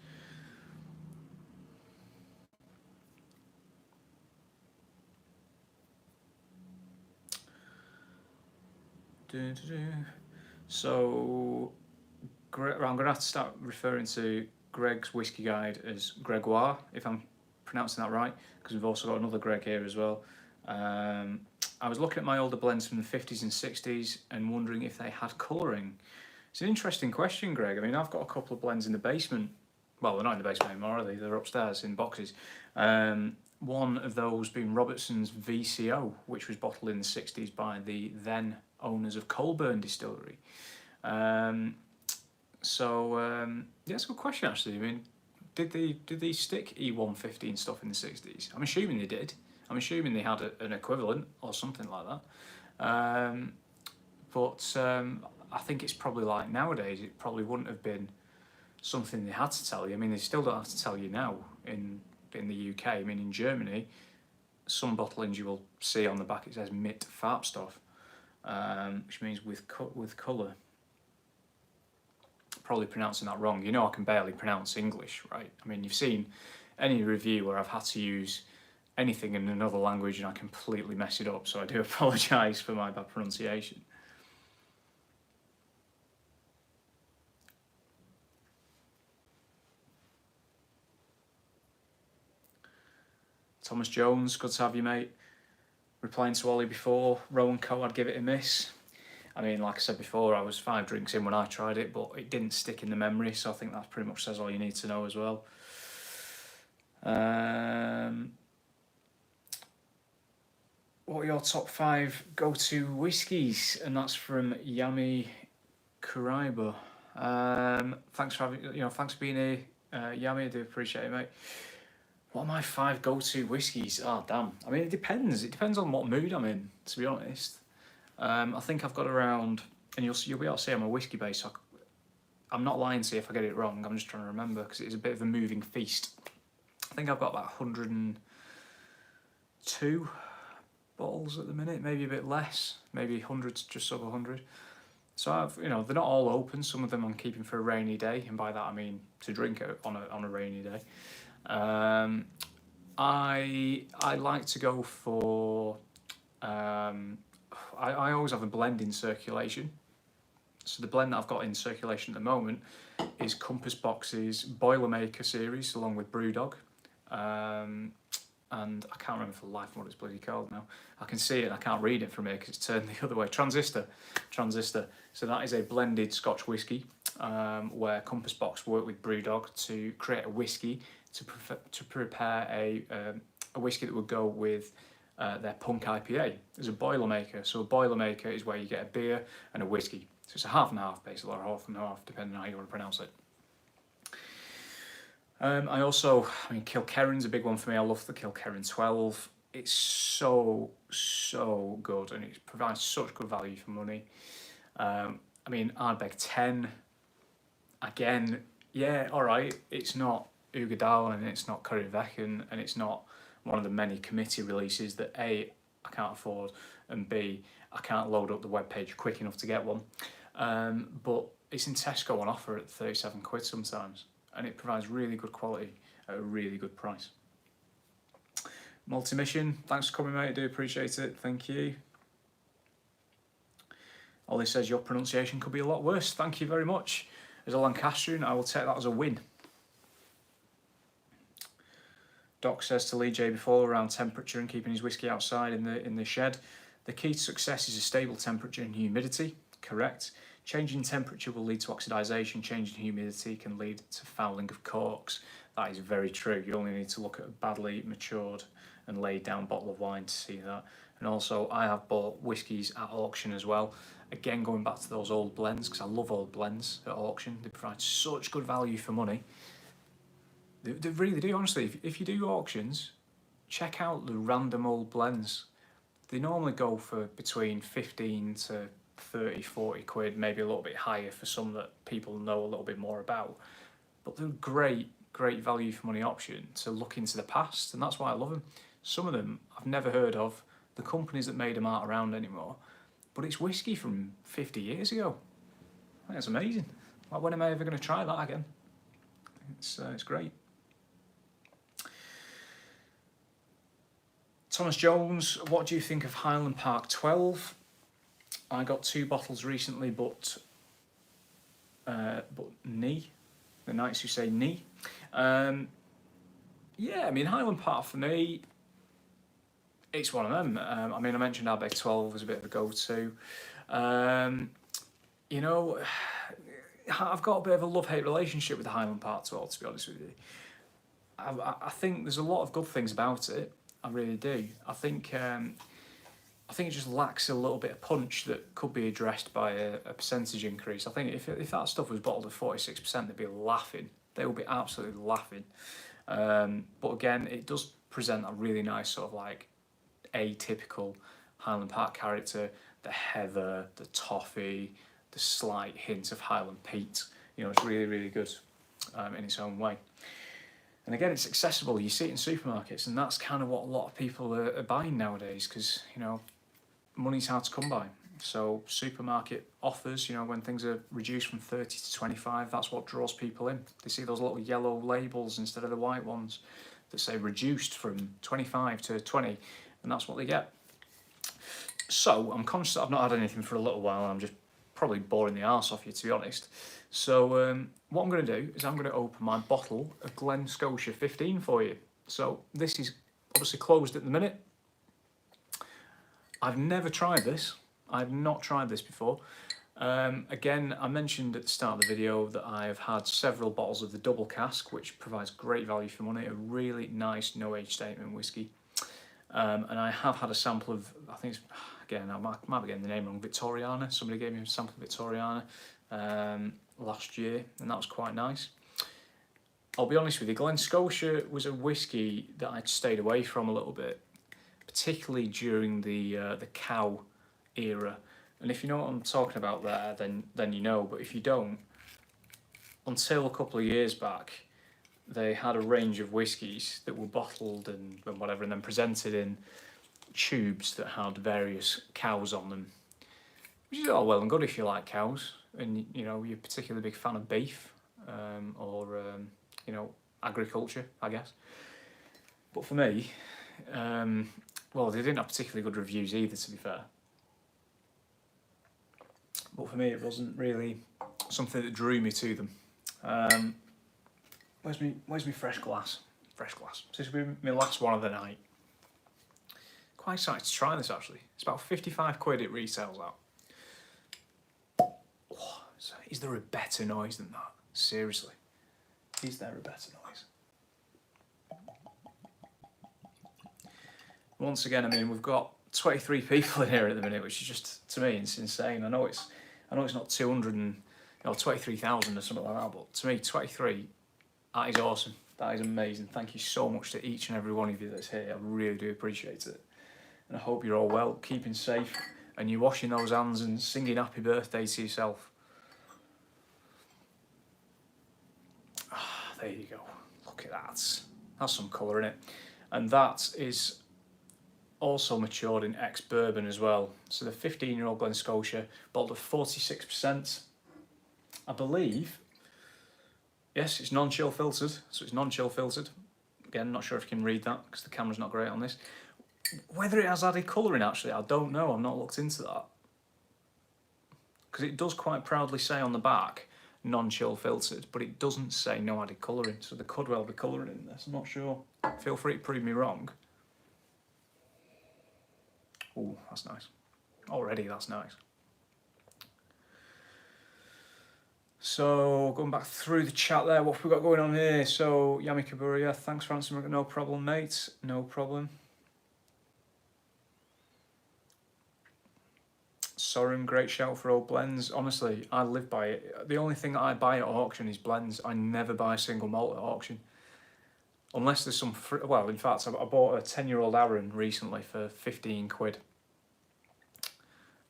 So, I'm going to have to start referring to Greg's whiskey guide as Gregoire, if I'm pronouncing that right, because we've also got another Greg here as well. I was looking at my older blends from the 50s and 60s and wondering if they had colouring. It's an interesting question, Greg. I mean, I've got a couple of blends in the basement. Well, they're not in the basement anymore, are they? They're upstairs in boxes. One of those being Robertson's VCO, which was bottled in the 60s by the then owners of Colburn Distillery. Yeah, it's a good question, actually. I mean, did they stick E150 and stuff in the 60s? I'm assuming they did. I'm assuming they had an equivalent or something like that. But I think it's probably like nowadays, it probably wouldn't have been something they had to tell you. I mean, they still don't have to tell you now in the UK. I mean, in Germany, some bottlings you will see on the back it says mit Farbstoff, which means with colour. Probably pronouncing that wrong. You know, I can barely pronounce English, right? I mean, you've seen any review where I've had to use anything in another language and I completely mess it up, so I do apologise for my bad pronunciation. Thomas Jones, good to have you, mate. Replying to Ollie before, Roe & Co, I'd give it a miss. I mean, like I said before, I was 5 drinks in when I tried it, but it didn't stick in the memory, so I think that pretty much says all you need to know as well. What are your top 5 go-to whiskies? And that's from Yami Kuraiba. Thanks for having, thanks for being here, Yami. I do appreciate it, mate. What are my 5 go-to whiskies? Oh, damn. I mean, it depends. It depends on what mood I'm in, to be honest. I think I've got around, and you'll be able to see I'm a whiskey base. So I'm not lying to you if I get it wrong. I'm just trying to remember because it's a bit of a moving feast. I think I've got about 102 bottles at the minute, maybe a bit less, maybe 100, just over 100. So I've, they're not all open. Some of them I'm keeping for a rainy day, and by that I mean to drink it on a rainy day. I like to go for. I always have a blend in circulation. So the blend that I've got in circulation at the moment is Compass Box's Boilermaker series, along with Brewdog. And I can't remember for the life what it's bloody called now. I can see it and I can't read it from here because it's turned the other way. Transistor. So that is a blended Scotch whisky where Compass Box work with Brewdog to create a whisky to prepare a whisky that would go with their Punk IPA. There's a Boilermaker. So a Boilermaker is where you get a beer and a whisky. So it's a half and half basically, or half and half depending on how you want to pronounce it. I mean, Kilkerran's a big one for me. I love the Kilkerran 12. It's so good and it provides such good value for money. I mean, Ardbeg 10, again, yeah, alright, it's not Ugadal and it's not Curryvechen and it's not one of the many committee releases that A, I can't afford, and B, I can't load up the webpage quick enough to get one. But it's in Tesco on offer at 37 quid sometimes. And it provides really good quality at a really good price. Multi-mission, thanks for coming, mate. I do appreciate it. Thank you. Ollie says your pronunciation could be a lot worse. Thank you very much. As a Lancastrian, I will take that as a win. Doc says to Lee J before around temperature and keeping his whiskey outside in the shed. The key to success is a stable temperature and humidity. Correct. Changing temperature will lead to oxidisation. Changing humidity can lead to fouling of corks. That is very true. You only need to look at a badly matured and laid down bottle of wine to see that. And also I have bought whiskies at auction as well. Again, going back to those old blends, because I love old blends at auction. They provide such good value for money. They really do, honestly. If you do auctions, check out the random old blends. They normally go for between 15 to 30, 40 quid, maybe a little bit higher for some that people know a little bit more about. But they're great value for money option to look into the past, and that's why I love them. Some of them I've never heard of. The companies that made them aren't around anymore. But it's whiskey from 50 years ago. I think that's amazing. Like, when am I ever going to try that again? It's great. Thomas Jones, what do you think of Highland Park 12? I got 2 bottles recently, but knee. The Knights Who Say knee. Yeah, I mean, Highland Park for me, it's one of them. I mean, I mentioned Abbey 12 was a bit of a go-to. You know, I've got a bit of a love-hate relationship with the Highland Park 12, to be honest with you. I think there's a lot of good things about it. I really do. I think it just lacks a little bit of punch that could be addressed by a percentage increase. I think if that stuff was bottled at 46%, they'd be laughing. They would be absolutely laughing. But again, it does present a really nice sort of like atypical Highland Park character. The heather, the toffee, the slight hint of Highland peat. You know, it's really, really good in its own way. And again, it's accessible. You see it in supermarkets, and that's kind of what a lot of people are buying nowadays, because, you know, money's hard to come by. So supermarket offers, you know, when things are reduced from 30 to 25, that's what draws people in. They see those little yellow labels instead of the white ones that say reduced from 25 to 20, and that's what they get. So I'm conscious that I've not had anything for a little while. I'm just probably boring the arse off you, to be honest. So what I'm going to do is I'm going to open my bottle of Glen Scotia 15 for you. So this is obviously closed at the minute. I've never tried this. I've not tried this before. Again, I mentioned at the start of the video that I've had several bottles of the double cask, which provides great value for money. A really nice no age statement whiskey. And I have had a sample of, I think it's, again, I might be getting the name wrong, Victoriana. Somebody gave me a sample of Victoriana last year, and that was quite nice. I'll be honest with you, Glen Scotia was a whiskey that I'd stayed away from a little bit, particularly during the cow era. And if you know what I'm talking about there, then you know. But if you don't, until a couple of years back, they had a range of whiskies that were bottled and whatever, and then presented in tubes that had various cows on them. Which is all well and good if you like cows, and you know you're a particularly big fan of beef, or you know, agriculture, I guess. But for me, well, they didn't have particularly good reviews either, to be fair. But for me, it wasn't really something that drew me to them. Where's my fresh glass? Fresh glass. So this will be my last one of the night. Quite excited to try this actually. It's about 55 quid it retails at. Oh, is there a better noise than that? Seriously. Is there a better noise? Once again, I mean, we've got 23 people in here at the minute, which is just, to me, it's insane. I know it's not 200 and, you know, 23,000 or something like that, but to me, 23, that is awesome. That is amazing. Thank you so much to each and every one of you that's here. I really do appreciate it. And I hope you're all well, keeping safe, and you're washing those hands and singing happy birthday to yourself. Ah, there you go. Look at that. That's some colour in it. And that is also matured in ex-bourbon as well. So the 15-year-old Glen Scotia, bottled at 46%. I believe, yes, it's non-chill filtered, so it's non-chill filtered. Again, not sure if you can read that because the camera's not great on this. Whether it has added colouring, actually, I don't know. I've not looked into that. Because it does quite proudly say on the back, non-chill filtered, but it doesn't say no added colouring, so there could well be colouring in this. I'm not sure. Feel free to prove me wrong. Oh, that's nice. Already, that's nice. So, going back through the chat there, what have we got going on here? So, Yami Kaburia, thanks for answering. No problem, mate. No problem. Soren, great shout for old blends. Honestly, I live by it. The only thing that I buy at auction is blends. I never buy single malt at auction. Unless there's some, well, in fact, I bought a 10-year-old Arran recently for 15 quid.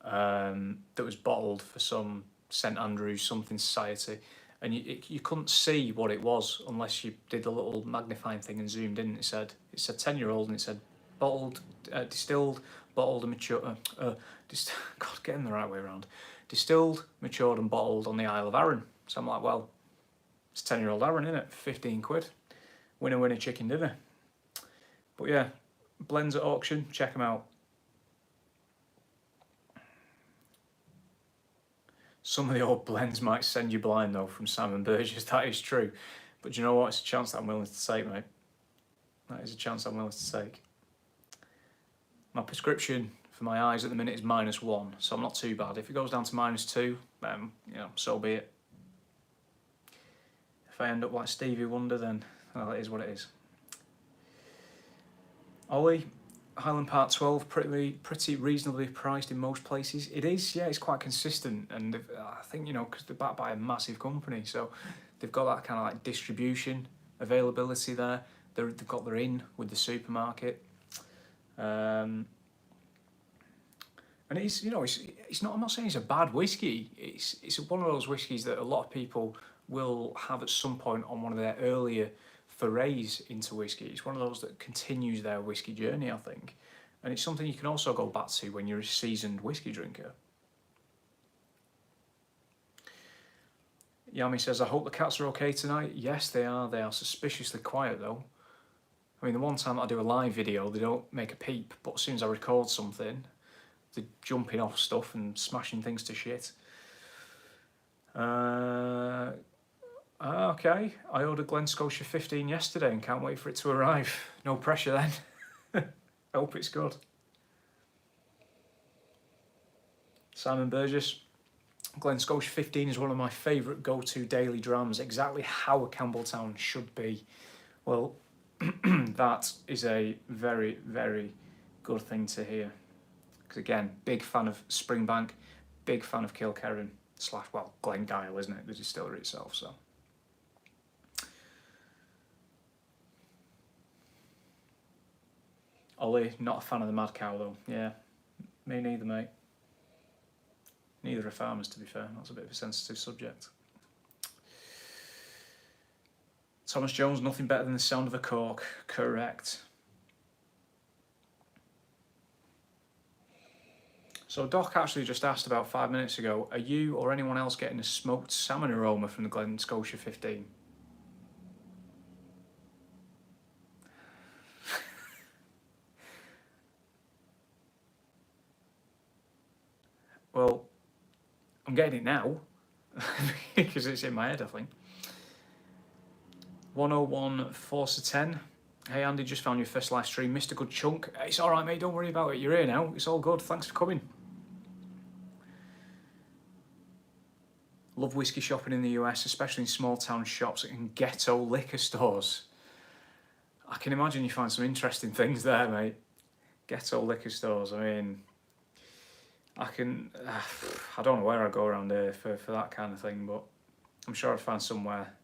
That was bottled for some St Andrews something society. And you couldn't see what it was unless you did a little magnifying thing and zoomed in. It said 10-year-old and it said bottled, distilled, bottled and mature. God, getting the right way around. Distilled, matured and bottled on the Isle of Arran. So I'm like, well, it's 10-year-old Arran, isn't it? 15 quid. Winner, winner, chicken dinner. But yeah, blends at auction. Check them out. Some of the old blends might send you blind though, from Simon Burgess. That is true. But do you know what? It's a chance that I'm willing to take, mate. That is a chance I'm willing to take. My prescription for my eyes at the minute is -1, so I'm not too bad. If it goes down to -2, you know, so be it. If I end up like Stevie Wonder, then well, it is what it is. Ollie, Highland Park 12, pretty reasonably priced in most places. It is, yeah, it's quite consistent, and I think, you know, because they're backed by a massive company, so they've got that kind of like distribution availability there. They've got their in with the supermarket, and it's, you know, it's not. I'm not saying it's a bad whiskey. It's one of those whiskies that a lot of people will have at some point on one of their earlier forays into whiskey. It's one of those that continues their whiskey journey, I think, and it's something you can also go back to when you're a seasoned whiskey drinker. Yami says, I hope the cats are okay tonight. Yes, they are. They are suspiciously quiet though. I mean, the one time I do a live video, they don't make a peep, but as soon as I record something, they're jumping off stuff and smashing things to shit. Okay, I ordered Glen Scotia 15 yesterday and can't wait for it to arrive. No pressure then. I hope it's good. Simon Burgess, Glen Scotia 15 is one of my favourite go-to daily drams, exactly how a Campbelltown should be. Well, that is a very, very good thing to hear. Because again, big fan of Springbank, big fan of Kilkerran / well, Glengyle, isn't it, the distillery itself, so. Ollie, not a fan of the Mad Cow though. Yeah, me neither, mate. Neither are farmers, to be fair. That's a bit of a sensitive subject. Thomas Jones, nothing better than the sound of a cork. Correct. So Doc actually just asked about 5 minutes ago, are you or anyone else getting a smoked salmon aroma from the Glen Scotia 15? Well, I'm getting it now, because it's in my head, I think. 101 Forza 10. Hey Andy, just found your first live stream. Missed a good chunk. It's alright mate, don't worry about it. You're here now. It's all good. Thanks for coming. Love whiskey shopping in the US, especially in small town shops and ghetto liquor stores. I can imagine you find some interesting things there, mate. Ghetto liquor stores, I mean, I don't know where I go around here for that kind of thing, but I'm sure I'd find somewhere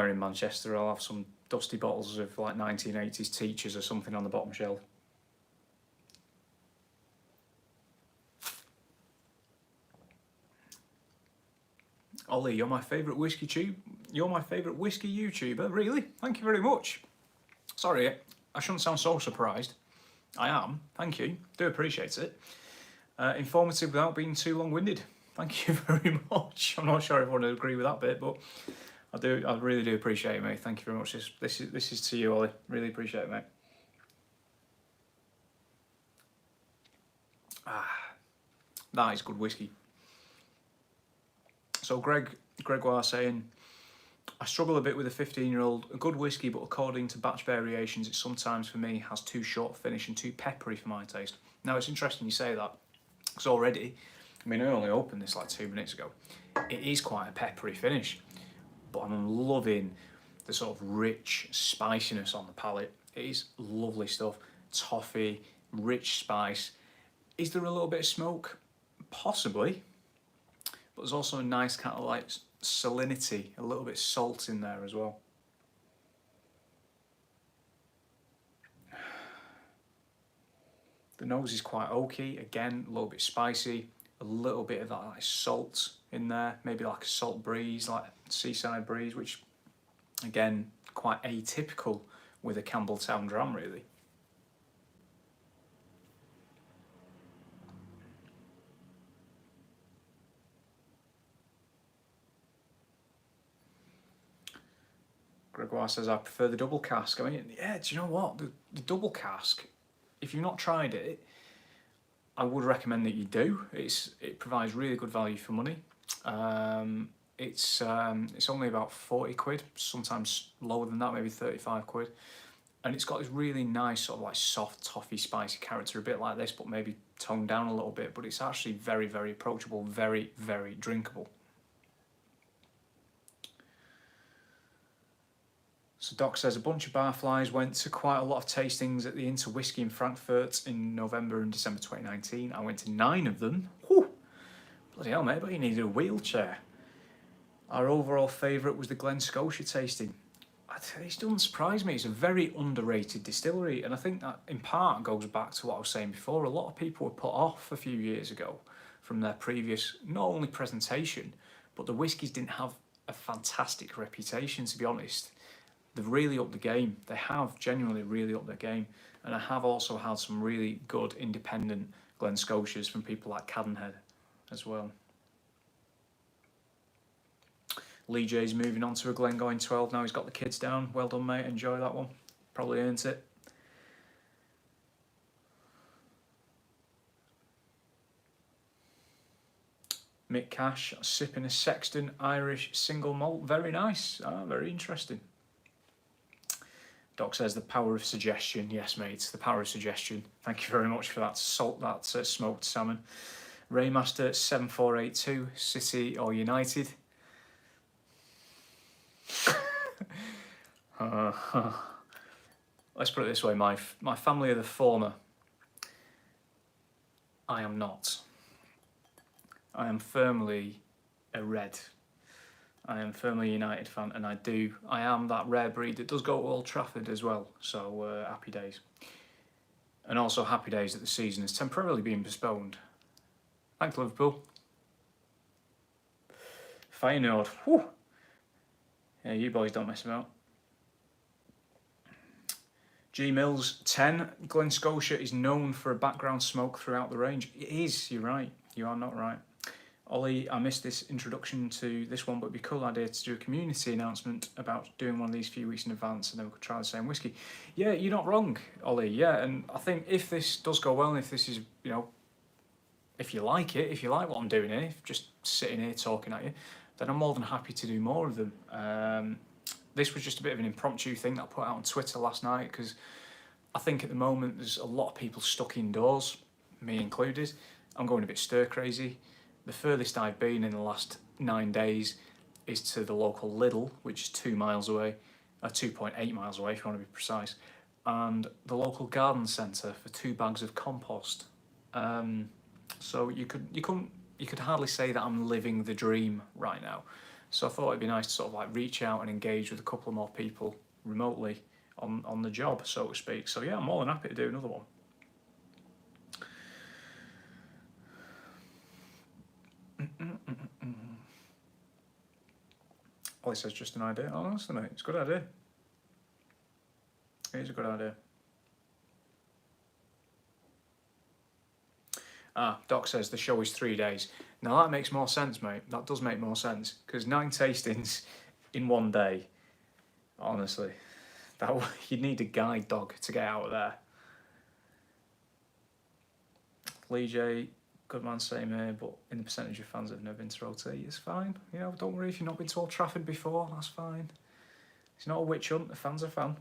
in Manchester I'll have some dusty bottles of like 1980s Teachers or something on the bottom shelf. Ollie, you're my favourite whiskey YouTuber, really? Thank you very much. Sorry, I shouldn't sound so surprised. I am, thank you, do appreciate it. Informative without being too long-winded. Thank you very much. I'm not sure if I want to agree with that bit, but I really do appreciate it, mate. Thank you very much. This is to you, Ollie. Really appreciate it, mate. That is good whiskey. So Greg was saying, I struggle a bit with a 15-year-old. A good whiskey, but according to batch variations, it sometimes for me has too short finish and too peppery for my taste. Now it's interesting you say that, because already, I mean, I only opened this like 2 minutes ago. It is quite a peppery finish, but I'm loving the sort of rich spiciness on the palate. It is lovely stuff. Toffee, rich spice. Is there a little bit of smoke? Possibly. But there's also a nice kind of like salinity, a little bit of salt in there as well. The nose is quite oaky, again, a little bit spicy, a little bit of that like salt in there, maybe like a salt breeze, like seaside breeze, which again, quite atypical with a Campbelltown dram really. Gregoire says, I prefer the double cask. I mean, yeah, do you know what? The double cask, if you've not tried it, I would recommend that you do. It provides really good value for money. It's only about 40 quid, sometimes lower than that, maybe 35 quid. And it's got this really nice sort of like soft, toffee, spicy character, a bit like this, but maybe toned down a little bit. But it's actually very, very approachable, very, very drinkable. So Doc says, a bunch of barflies went to quite a lot of tastings at the Inter Whisky in Frankfurt in November and December 2019. I went to 9 of them. Whew. Bloody hell, mate, but you needed a wheelchair. Our overall favourite was the Glen Scotia tasting. It doesn't surprise me. It's a very underrated distillery, and I think that in part goes back to what I was saying before. A lot of people were put off a few years ago from their previous, not only presentation, but the whiskies didn't have a fantastic reputation, to be honest. They've really upped the game. They have genuinely really upped their game. And I have also had some really good independent Glen Scotias from people like Cadenhead as well. Lee J's moving on to a Glengoyne 12 now. He's got the kids down. Well done, mate. Enjoy that one. Probably earned it. Mick Cash sipping a Sexton Irish single malt. Very nice. Very interesting. Doc says the power of suggestion. Yes, mate, the power of suggestion. Thank you very much for that smoked salmon. Raymaster 7482, City or United? Let's put it this way, my family are the former. I am not. I am firmly a red. I am firmly a United fan, and I am that rare breed that does go to Old Trafford as well, so happy days. And also happy days that the season has temporarily been postponed. Thanks, Liverpool. Feyenoord. Whew. Yeah, you boys don't mess about. G Mills 10. Glen Scotia is known for a background smoke throughout the range. It is, you're right. You are not right. Ollie, I missed this introduction to this one, but it'd be a cool idea to do a community announcement about doing one of these few weeks in advance, and then we could try the same whiskey. Yeah, you're not wrong, Ollie. Yeah, and I think if this does go well, and if this is, you know, if you like it, if you like what I'm doing here, just sitting here talking at you, then I'm more than happy to do more of them. This was just a bit of an impromptu thing that I put out on Twitter last night, because I think at the moment there's a lot of people stuck indoors, me included. I'm going a bit stir crazy. The furthest I've been in the last 9 days is to the local Lidl, which is 2 miles away, 2.8 miles away if you want to be precise, and the local garden centre for 2 bags of compost. So you could hardly say that I'm living the dream right now. So I thought it'd be nice to sort of like reach out and engage with a couple of more people remotely on the job, so to speak. So yeah, I'm more than happy to do another one. Ollie says just an idea. Oh, honestly, mate, it's a good idea. It is a good idea. Doc says the show is 3 days. Now that makes more sense, mate. That does make more sense, because 9 tastings in 1 day, honestly, you'd need a guide dog to get out of there. Lee J, good man, same here, but in the percentage of fans that have never been to rotate, it's fine. You know, don't worry if you've not been to Old Trafford before, that's fine. It's not a witch hunt, the fans are fan.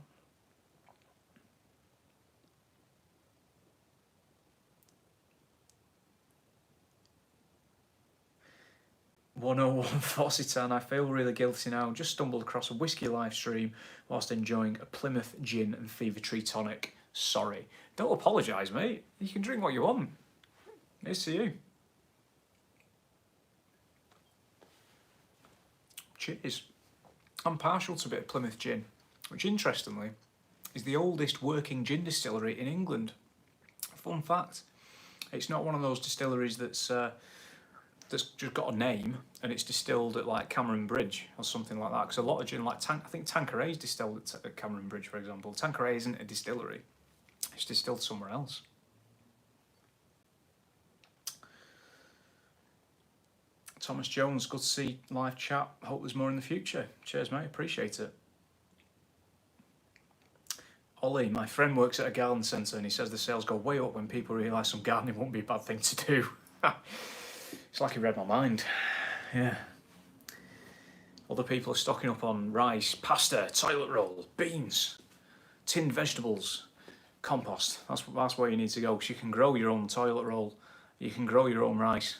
"101 Fossitan, I feel really guilty now. Just stumbled across a whiskey live stream whilst enjoying a Plymouth gin and Fever Tree tonic. Sorry." Don't apologise, mate. You can drink what you want. It's to you. Cheers. I'm partial to a bit of Plymouth gin, which interestingly is the oldest working gin distillery in England. Fun fact. It's not one of those distilleries that's just got a name and it's distilled at like Cameron Bridge or something like that. Because a lot of gin, like I think Tanqueray's distilled at Cameron Bridge, for example. Tanqueray isn't a distillery; it's distilled somewhere else. Thomas Jones, good to see live chat. Hope there's more in the future. Cheers, mate. Appreciate it. Ollie, my friend works at a garden centre and he says the sales go way up when people realise some gardening won't be a bad thing to do. It's like he read my mind. Yeah. Other people are stocking up on rice, pasta, toilet roll, beans, tinned vegetables, compost. That's where you need to go, because you can grow your own toilet roll. You can grow your own rice.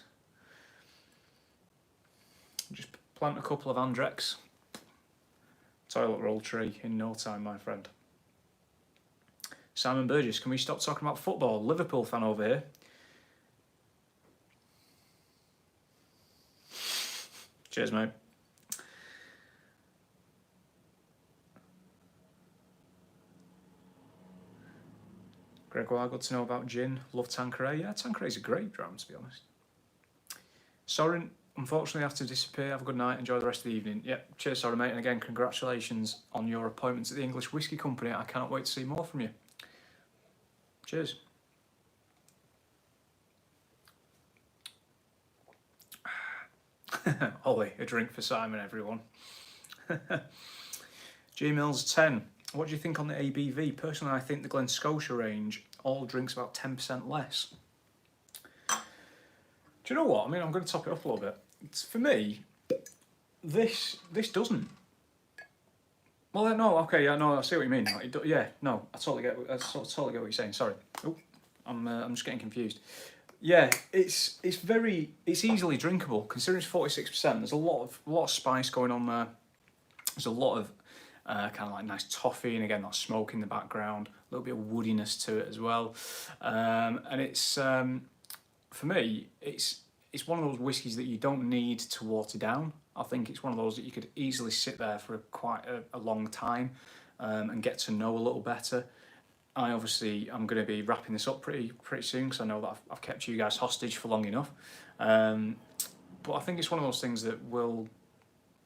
Just plant a couple of Andrex. Toilet roll tree in no time, my friend. Simon Burgess, can we stop talking about football? Liverpool fan over here. Cheers, mate. Gregoire, good to know about gin. Love Tanqueray. Yeah, Tanqueray's a great dram, to be honest. Soren, unfortunately, I have to disappear. Have a good night. Enjoy the rest of the evening. Yep, cheers, Soren, mate. And again, congratulations on your appointment at the English Whisky Company. I cannot wait to see more from you. Cheers. Ollie, a drink for Simon, everyone. G-Mills 10. What do you think on the ABV? Personally, I think the Glen Scotia range all drinks about 10% less. Do you know what? I mean, I'm going to top it up a little bit. For me, this doesn't. Well, no, okay, yeah, no, I see what you mean. Yeah, no, I totally get what you're saying. Sorry. Oh, I'm just getting confused. Yeah, it's easily drinkable. Considering it's 46%, there's a lot of spice going on there. There's a lot of kind of like nice toffee, and again that smoke in the background, a little bit of woodiness to it as well. And it's for me, it's one of those whiskies that you don't need to water down. I think it's one of those that you could easily sit there for quite a long time and get to know a little better. I'm going to be wrapping this up pretty soon, because I know that I've kept you guys hostage for long enough. But I think it's one of those things that will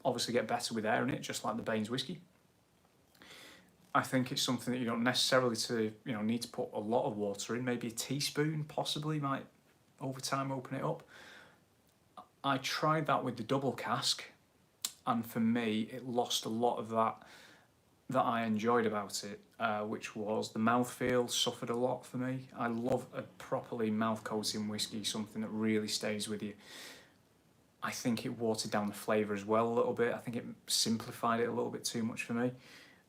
obviously get better with air in it, just like the Baines whiskey. I think it's something that you don't necessarily need to put a lot of water in. Maybe a teaspoon possibly might over time open it up. I tried that with the double cask, and for me it lost a lot of that I enjoyed about it, which was the mouthfeel suffered a lot for me. I love a properly mouth-coating whiskey, something that really stays with you. I think it watered down the flavour as well a little bit. I think it simplified it a little bit too much for me.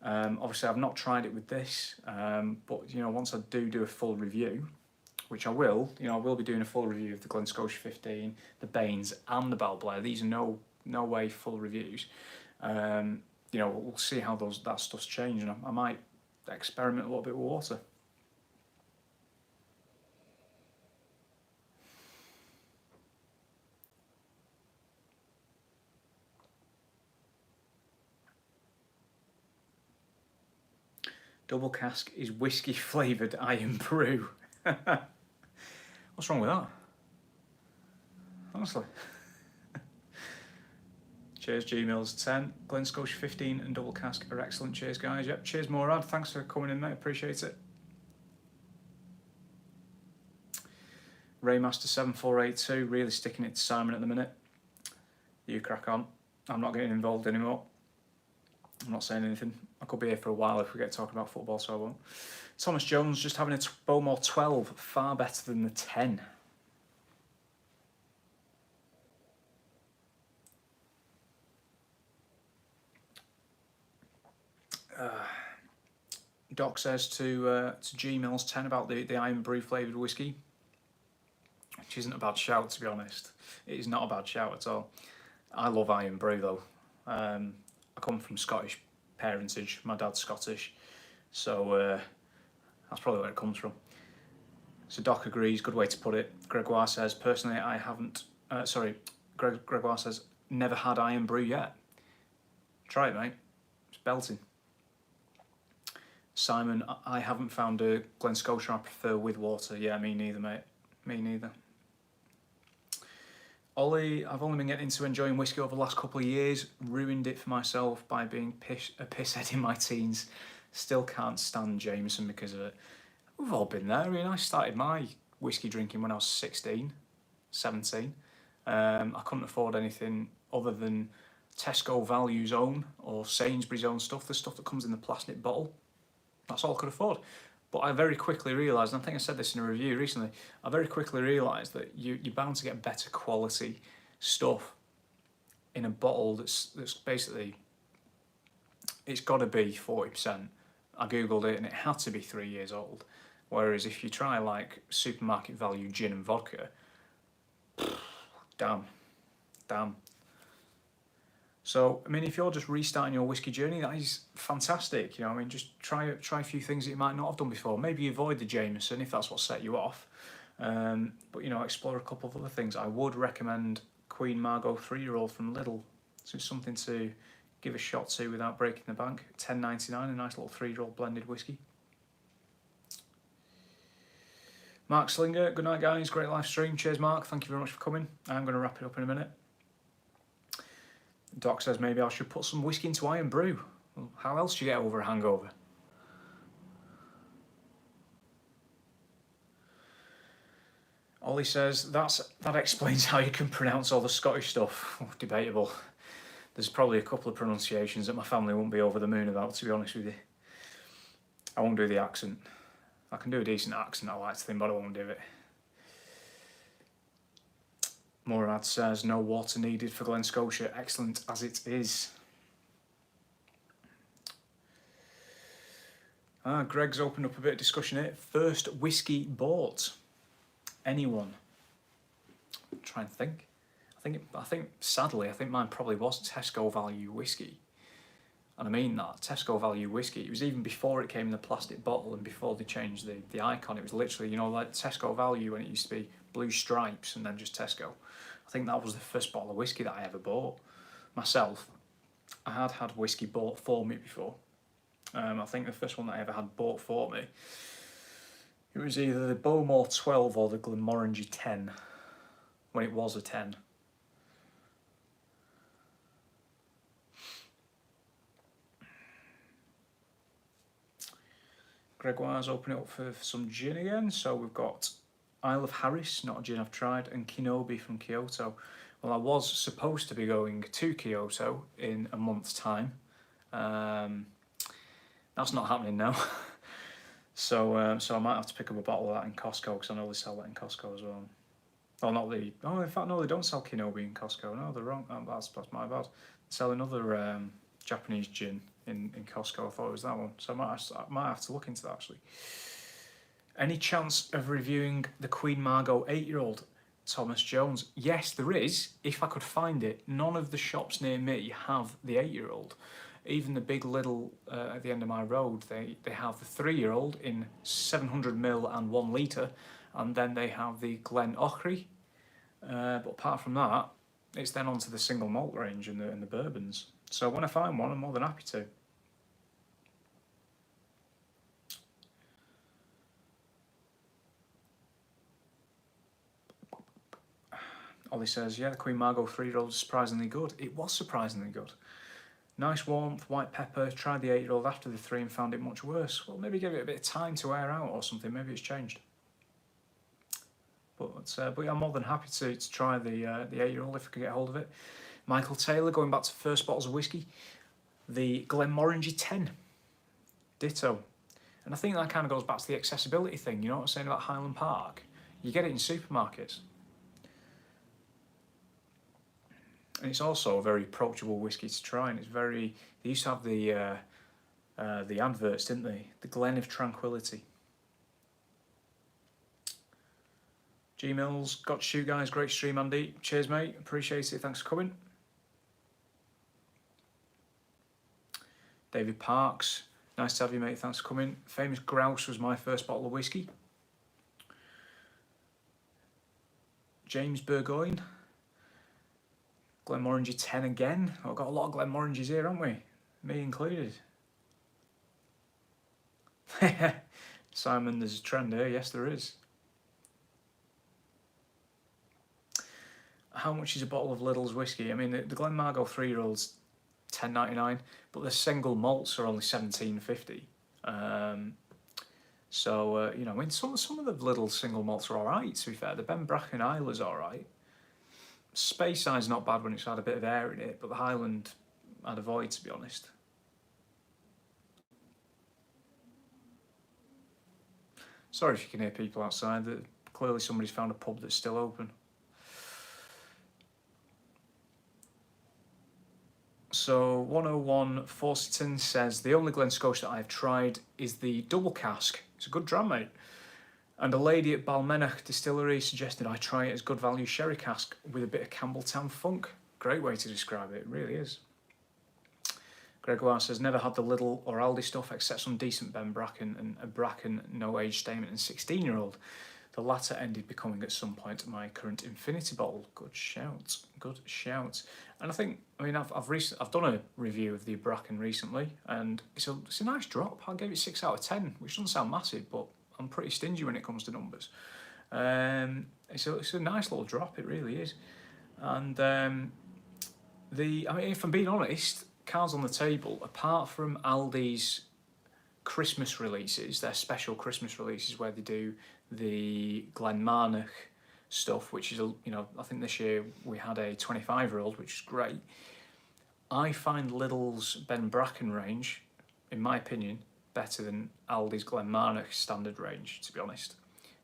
Obviously, I've not tried it with this, but once I do a full review, which I will, I will be doing a full review of the Glen Scotia 15, the Baines, and the Balblair. These are no way full reviews. We'll see how that stuff's changed, and I might experiment a little bit with water. Double cask is whiskey flavoured iron brew. What's wrong with that? Honestly. Cheers, G-Mills 10. Glen Scotia 15 and double cask are excellent. Cheers, guys. Yep, cheers, Morad. Thanks for coming in, mate. Appreciate it. Raymaster 7482, really sticking it to Simon at the minute. You crack on. I'm not getting involved anymore. I'm not saying anything. I could be here for a while if we get talking about football, so I won't. Thomas Jones just having a Bowmore 12, far better than the 10. Doc says to G-Mills 10 about the iron brew flavoured whiskey, which isn't a bad shout, to be honest. It is not a bad shout at all. I love iron brew though. I come from Scottish parentage. My dad's Scottish, so that's probably where it comes from. So Doc agrees, good way to put it. Gregoire says, personally I haven't, Gregoire says, never had iron brew yet. Try it, mate. It's belting. Simon, I haven't found a Glen Scotia I prefer with water. Yeah, me neither, mate. Me neither. Ollie, I've only been getting into enjoying whiskey over the last couple of years. Ruined it for myself by being a pisshead in my teens. Still can't stand Jameson because of it. We've all been there. I mean, I started my whiskey drinking when I was 16, 17. I couldn't afford anything other than Tesco Value's own or Sainsbury's own stuff, the stuff that comes in the plastic bottle. That's all I could afford. But I very quickly realised, and I think I said this in a review recently, I very quickly realised that you're bound to get better quality stuff in a bottle that's basically, it's got to be 40%. I googled it and it had to be 3 years old. Whereas if you try like supermarket value gin and vodka, damn. So, I mean, if you're just restarting your whiskey journey, that is fantastic. You know, I mean, just try a few things that you might not have done before. Maybe avoid the Jameson if that's what set you off. But, you know, explore a couple of other things. I would recommend Queen Margot 3-year-old from Lidl. So it's something to give a shot to without breaking the bank. $10.99, a nice little 3-year-old blended whiskey. Mark Slinger, good night, guys. Great live stream. Cheers, Mark. Thank you very much for coming. I'm going to wrap it up in a minute. Doc says maybe I should put some whiskey into Iron Brew. Well, how else do you get over a hangover? Ollie says that explains how you can pronounce all the Scottish stuff. Oh, debatable. There's probably a couple of pronunciations that my family won't be over the moon about, to be honest with you. I won't do the accent. I can do a decent accent, I like to think, but I won't do it. Morad says, no water needed for Glen Scotia. Excellent as it is. Greg's opened up a bit of discussion here. First whiskey bought. Anyone? Try and think. I think sadly, mine probably was Tesco Value whiskey. And I mean that, Tesco Value whiskey. It was even before it came in the plastic bottle and before they changed the icon. It was literally, you know, like Tesco Value when it used to be blue stripes and then just Tesco. I think that was the first bottle of whiskey that I ever bought myself. I had whiskey bought for me before. I think the first one that I ever had bought for me, it was either the Bowmore 12 or the Glenmorangie 10, when it was a 10. Gregoire's opening it up for some gin again. So we've got Isle of Harris, not a gin I've tried, and Kinobi from Kyoto. Well, I was supposed to be going to Kyoto in a month's time. That's not happening now. So I might have to pick up a bottle of that in Costco, because I know they sell that in Costco as well. Oh, not the. Oh, in fact, no, they don't sell Kinobi in Costco. No, they're wrong. That's my bad. They sell another Japanese gin in Costco. I thought it was that one. So I might have to look into that actually. Any chance of reviewing the Queen Margot 8-year-old? Thomas Jones. Yes, there is, if I could find it. None of the shops near me have the 8-year-old. Even the big little at the end of my road, they have the 3-year-old in 700ml and 1 litre, and then they have the Glen Ochry. But apart from that, it's then onto the single malt range and the bourbons. So when I find one, I'm more than happy to. Ollie says, yeah, the Queen Margot 3-year-old is surprisingly good. It was surprisingly good. Nice warmth, white pepper. Tried the 8-year-old after the 3 and found it much worse. Well, maybe give it a bit of time to wear out or something. Maybe it's changed. But yeah, I'm more than happy to try the 8-year-old if I could get hold of it. Michael Taylor, going back to first bottles of whiskey. The Glenmorangie 10. Ditto. And I think that kind of goes back to the accessibility thing. You know what I'm saying about Highland Park? You get it in supermarkets. And it's also a very approachable whiskey to try, and it's very. They used to have the adverts, didn't they? The Glen of Tranquility. G-Mills, got to shoot, guys. Great stream, Andy. Cheers, mate. Appreciate it. Thanks for coming. David Parks, nice to have you, mate. Thanks for coming. Famous Grouse was my first bottle of whiskey. James Burgoyne. Glenmorangie 10 again. We've got a lot of Glenmorangies here, haven't we? Me included. Simon, there's a trend here. Yes, there is. How much is a bottle of Lidl's whiskey? I mean, the Glenmargo 3-year-old's $10.99, but the single malts are only $17.50. You know, I mean, some of the little single malts are all right, to be fair. The Ben Bracken Isler's all right. Speyside's not bad when it's had a bit of air in it, but the Highland I'd avoid, to be honest. Sorry if you can hear people outside. Clearly somebody's found a pub that's still open. So 101 Forsyton says, the only Glen Scotia that I've tried is the double cask. It's a good dram, mate. And a lady at Balblair Distillery suggested I try it as good value sherry cask with a bit of Campbelltown funk. Great way to describe it, it really is. Gregoire says, never had the Lidl or Aldi stuff except some decent Ben Bracken and a Bracken no age statement and 16-year-old. The latter ended becoming at some point my current infinity bottle. Good shout, good shout. And I think, I mean, I've done a review of the Bracken recently, and it's a nice drop. I gave it 6 out of 10, which doesn't sound massive, but I'm pretty stingy when it comes to numbers. It's a nice little drop, it really is. And I mean, if I'm being honest, cards on the table, apart from Aldi's Christmas releases, their special Christmas releases where they do the Glenmarnock stuff, which is, you know, I think this year we had a 25-year-old, which is great. I find Lidl's Ben Bracken range, in my opinion, better than Aldi's Glenmarnock standard range, to be honest,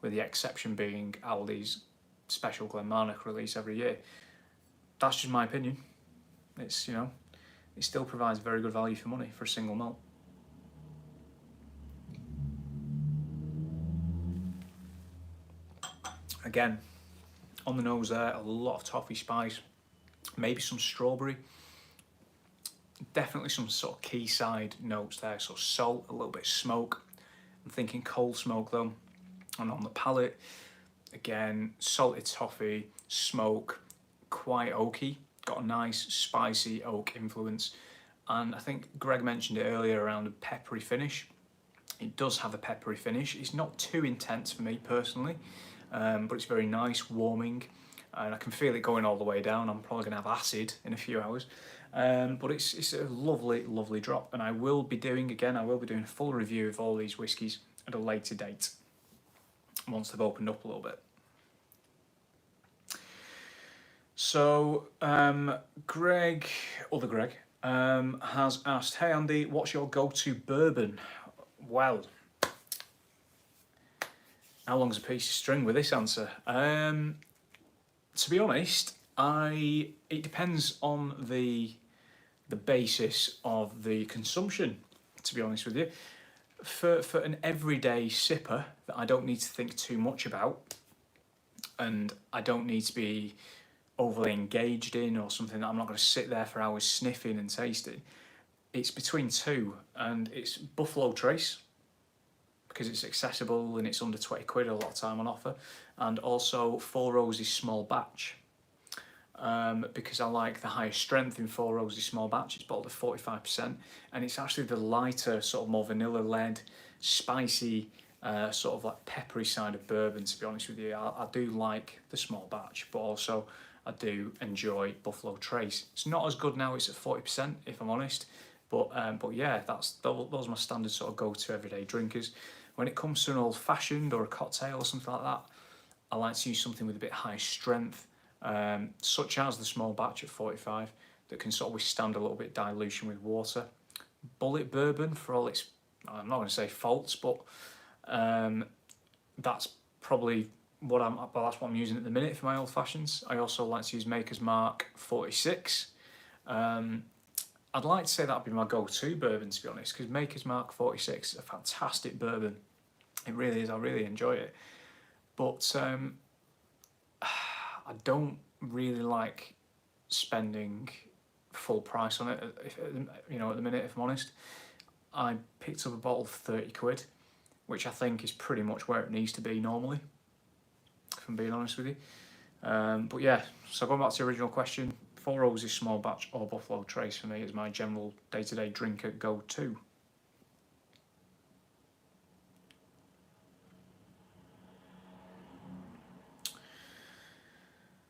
with the exception being Aldi's special Glenmarnock release every year. That's just my opinion. It's, you know, it still provides very good value for money for a single malt. Again, on the nose there, a lot of toffee spice, maybe some strawberry, definitely some sort of quayside notes there, so salt, a little bit of smoke. I'm thinking cold smoke though. And on the palate, again, salted toffee, smoke, quite oaky, got a nice spicy oak influence. And I think Greg mentioned it earlier around a peppery finish. It does have a peppery finish. It's not too intense for me personally, but it's very nice, warming, and I can feel it going all the way down. I'm probably going to have acid in a few hours, but it's a lovely, lovely drop. And I will be doing a full review of all these whiskies at a later date, once they've opened up a little bit. So, Greg, has asked, hey Andy, what's your go-to bourbon? Well, how long's a piece of string with this answer? To be honest, it depends on the basis of the consumption, to be honest with you. For an everyday sipper that I don't need to think too much about, and I don't need to be overly engaged in, or something that I'm not going to sit there for hours sniffing and tasting, it's between two, and it's Buffalo Trace, because it's accessible and it's under 20 quid a lot of time on offer, and also Four Roses Small Batch, because I like the higher strength in Four Roses Small Batch. It's bottled at 45%, and it's actually the lighter, sort of more vanilla-led, spicy, sort of like peppery side of bourbon, to be honest with you. I do like the Small Batch, but also I do enjoy Buffalo Trace. It's not as good now, it's at 40%, if I'm honest, but yeah, those are my standard sort of go-to everyday drinkers. When it comes to an old-fashioned or a cocktail or something like that, I like to use something with a bit higher strength, such as the Small Batch at 45, that can sort of withstand a little bit dilution with water. Bullet bourbon, for all its, I'm not going to say faults, but that's probably that's what I'm using at the minute for my old fashions. I also like to use Maker's Mark 46. I'd like to say that'd be my go-to bourbon, to be honest, because Maker's Mark 46 is a fantastic bourbon. It really is. I really enjoy it. But I don't really like spending full price on it. At the minute, if I'm honest, I picked up a bottle for 30 quid, which I think is pretty much where it needs to be normally, if I'm being honest with you. But yeah, so going back to the original question, Four Roses small batch or Buffalo Trace for me is my general day-to-day drinker go-to.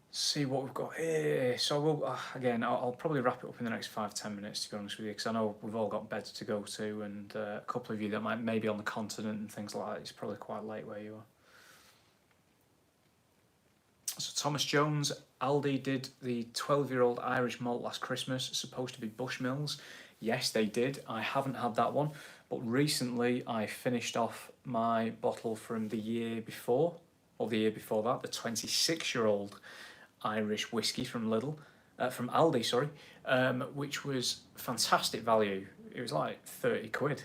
See what we've got here. So we'll again, I'll probably wrap it up in the next 5-10 minutes, to be honest with you, because I know we've all got beds to go to, and a couple of you that might maybe on the continent and things like that. It's probably quite late where you are. So Thomas Jones, Aldi did the 12-year-old Irish malt last Christmas. It's supposed to be Bushmills. Yes, they did. I haven't had that one, but recently I finished off my bottle from the year before, or the year before that, the 26-year-old Irish whiskey from from Aldi, sorry, which was fantastic value. It was like 30 quid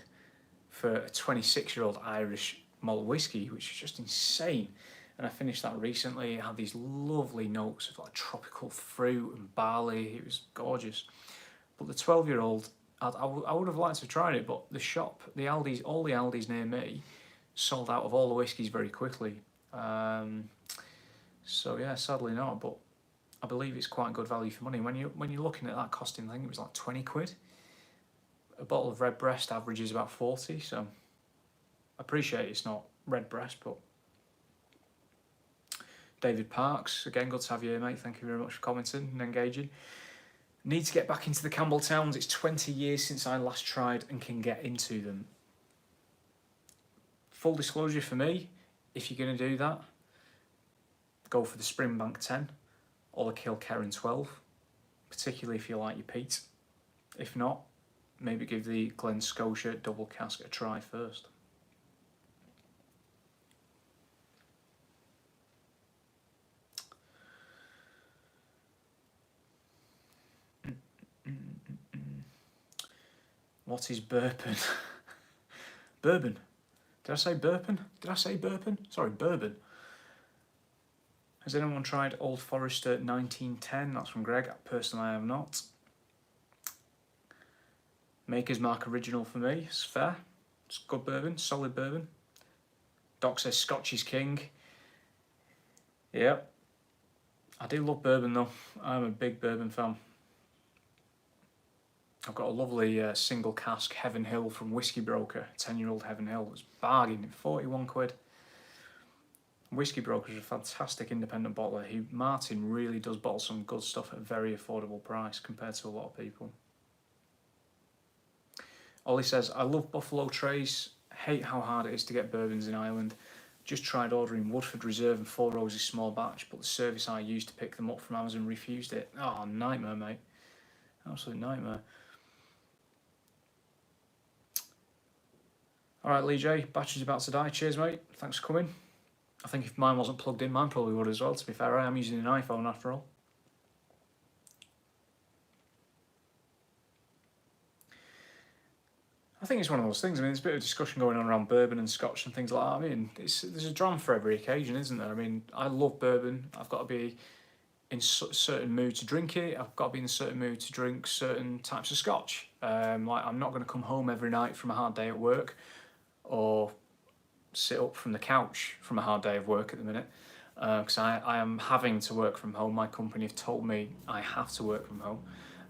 for a 26-year-old Irish malt whiskey, which is just insane. And I finished that recently. It had these lovely notes of like tropical fruit and barley. It was gorgeous. But the 12-year-old, I would have liked to have tried it, but the shop, the Aldi's, all the Aldi's near me, sold out of all the whiskies very quickly. So yeah, sadly not. But I believe it's quite good value for money. When you're looking at that costing, I think it was like 20 quid. A bottle of Redbreast averages about 40. So I appreciate it's not Redbreast, but. David Parks, again, good to have you here, mate. Thank you very much for commenting and engaging. Need to get back into the Campbelltowns. It's 20 years since I last tried and can get into them. Full disclosure for me, if you're going to do that, go for the Springbank 10 or the Kilkerran 12, particularly if you like your peat. If not, maybe give the Glen Scotia double cask a try first. What is bourbon? Bourbon. Did I say bourbon? Did I say bourbon? Sorry, bourbon. Has anyone tried Old Forester 1910? That's from Greg. Personally, I have not. Maker's Mark Original for me. It's fair. It's good bourbon, solid bourbon. Doc says Scotch is king. Yep. I do love bourbon though. I'm a big bourbon fan. I've got a lovely single cask Heaven Hill from Whiskey Broker, 10-year-old Heaven Hill. It was bargain, 41 quid. Whiskey Broker is a fantastic independent bottler. Martin really does bottle some good stuff at a very affordable price compared to a lot of people. Ollie says, I love Buffalo Trace, hate how hard it is to get bourbons in Ireland. Just tried ordering Woodford Reserve and Four Roses small batch, but the service I used to pick them up from Amazon refused it. Oh, nightmare, mate. Absolute nightmare. Alright, Lee J, battery's about to die. Cheers, mate. Thanks for coming. I think if mine wasn't plugged in, mine probably would as well, to be fair. I am using an iPhone after all. I think it's one of those things. I mean, there's a bit of discussion going on around bourbon and Scotch and things like that. I mean, there's a dram for every occasion, isn't there? I mean, I love bourbon. I've got to be in a certain mood to drink it. I've got to be in a certain mood to drink certain types of Scotch. Like, I'm not going to come home every night from a hard day at work or sit up from the couch from a hard day of work at the minute, because I am having to work from home. My company have told me I have to work from home.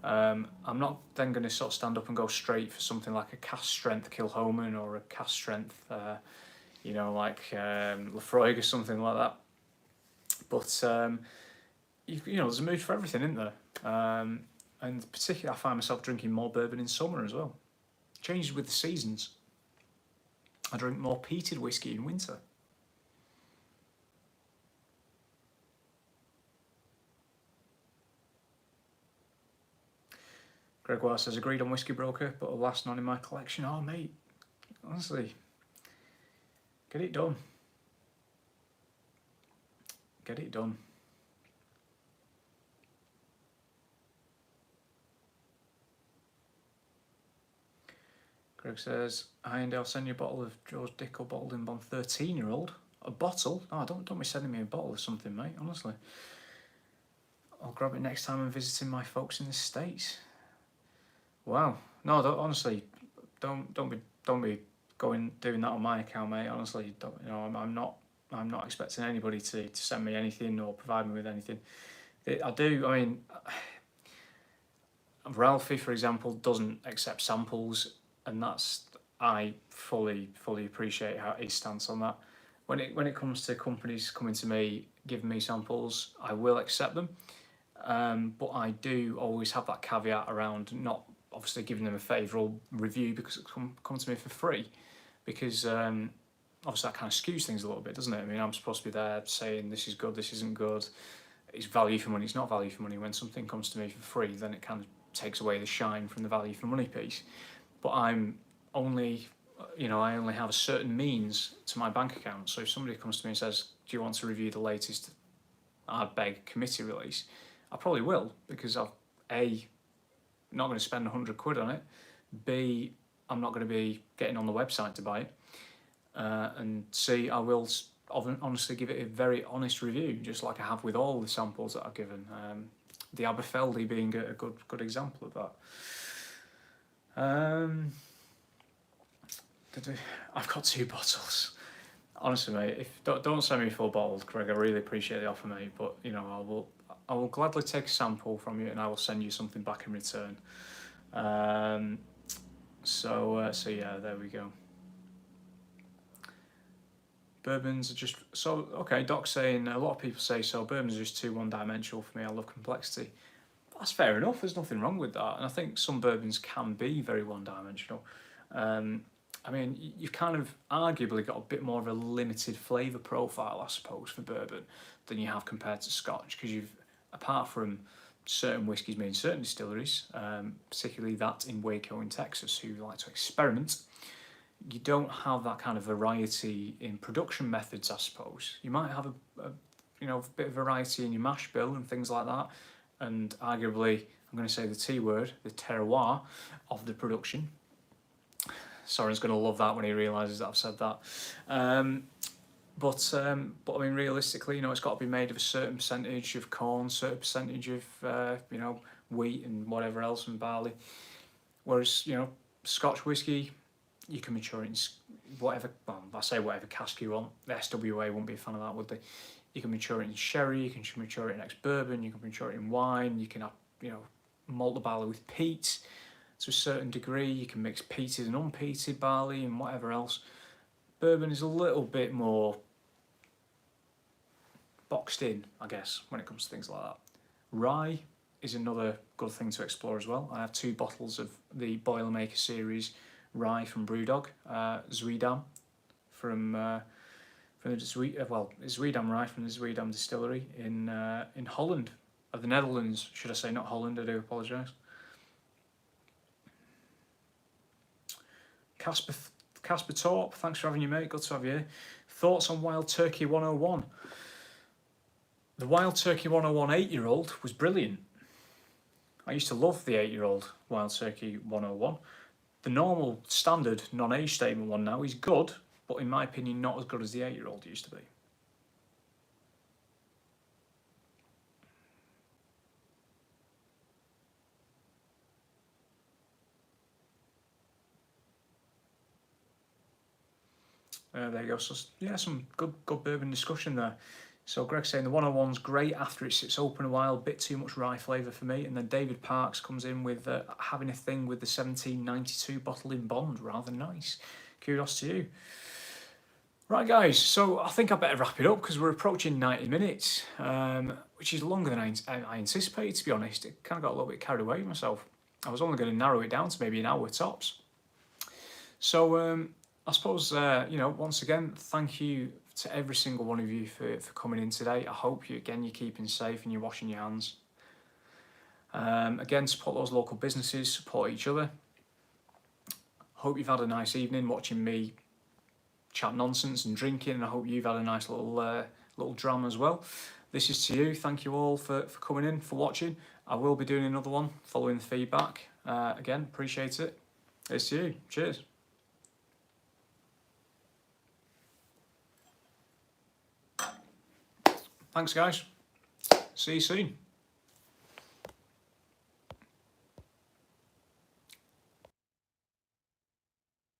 I'm not then going to sort of stand up and go straight for something like a cask strength Kilhoman or a cask strength, like Lafroig or something like that. But there's a mood for everything, isn't there? And particularly, I find myself drinking more bourbon in summer as well. Changes with the seasons. I drink more peated whiskey in winter. Gregoire says, agreed on Whiskey Broker, but a last none in my collection. Oh, mate, honestly, get it done. Get it done. Greg says, hi Andy, I'll send you a bottle of George Dickel bottled in Bond 13-year-old. A bottle? No, don't be sending me a bottle of something, mate, honestly. I'll grab it next time I'm visiting my folks in the States. Wow. No, honestly, don't be doing that on my account, mate. Honestly, I'm not expecting anybody to send me anything or provide me with anything. I mean, Ralphie, for example, doesn't accept samples, and I fully appreciate his stance on that. When it comes to companies coming to me, giving me samples, I will accept them, but I do always have that caveat around not obviously giving them a favourable review because it's come to me for free, because obviously that kind of skews things a little bit, doesn't it? I mean, I'm supposed to be there saying this is good, this isn't good, it's value for money, it's not value for money. When something comes to me for free, then it kind of takes away the shine from the value for money piece. But I'm only, I only have a certain means to my bank account. So if somebody comes to me and says, do you want to review the latest Ardbeg committee release, I probably will, because I've not going to spend 100 quid on it, B, I'm not going to be getting on the website to buy it, and C, I will honestly give it a very honest review, just like I have with all the samples that I've given. The Aberfeldy being a good example of that. I've got 2 bottles. Honestly, mate, don't send me 4 bottles, Craig. I really appreciate the offer, mate. But I will gladly take a sample from you, and I will send you something back in return. So yeah, there we go. Bourbons are just so okay. Doc's saying a lot of people say so. Bourbons are just too one-dimensional for me. I love complexity. That's fair enough. There's nothing wrong with that, and I think some bourbons can be very one-dimensional. I mean, you've kind of arguably got a bit more of a limited flavour profile, I suppose, for bourbon than you have compared to Scotch, because apart from certain whiskies made in certain distilleries, particularly that in Waco in Texas, who like to experiment, you don't have that kind of variety in production methods, I suppose. You might have a bit of variety in your mash bill and things like that, and arguably, I'm going to say the T word, the terroir of the production. Soren's going to love that when he realises that I've said that. But I mean, realistically, it's got to be made of a certain percentage of corn, certain percentage of wheat and whatever else, and barley. Whereas Scotch whiskey, you can mature it in whatever. Well, I say whatever cask you want. The SWA wouldn't be a fan of that, would they? You can mature it in sherry. You can mature it in ex-bourbon. You can mature it in wine. You can have malt the barley with peat to a certain degree. You can mix peated and unpeated barley and whatever else. Bourbon is a little bit more boxed in, I guess, when it comes to things like that. Rye is another good thing to explore as well. I have 2 bottles of the Boilermaker series rye from Brewdog, Zuidam from the Zuidam rye from the Zuidam distillery in Holland, of the Netherlands, should I say, not Holland. I do apologise. Casper Torp, thanks for having you, mate. Good to have you here. Thoughts on Wild Turkey 101? The Wild Turkey 101 8-year-old was brilliant. I used to love the 8-year-old Wild Turkey 101. The normal standard non-age statement one now is good, but in my opinion not as good as the 8-year-old used to be. There you go. So yeah, some good bourbon discussion there. So Greg's saying the 101's great after it sits open a while, bit too much rye flavour for me. And then David Parks comes in with having a thing with the 1792 bottle in Bond, rather nice. Kudos to you. Right guys, so I think I better wrap it up because we're approaching 90 minutes, which is longer than I anticipated, to be honest. It kind of got a little bit carried away with myself. I was only going to narrow it down to maybe an hour tops. So I suppose, once again, thank you to every single one of you for coming in today. I hope you're keeping safe and you're washing your hands. Again, support those local businesses, support each other. Hope you've had a nice evening watching me chat nonsense and drinking, and I hope you've had a nice little dram as well. This is to you. Thank you all for coming in, for watching. I will be doing another one following the feedback. Again, appreciate it. It's to you. Cheers. Thanks, guys. See you soon.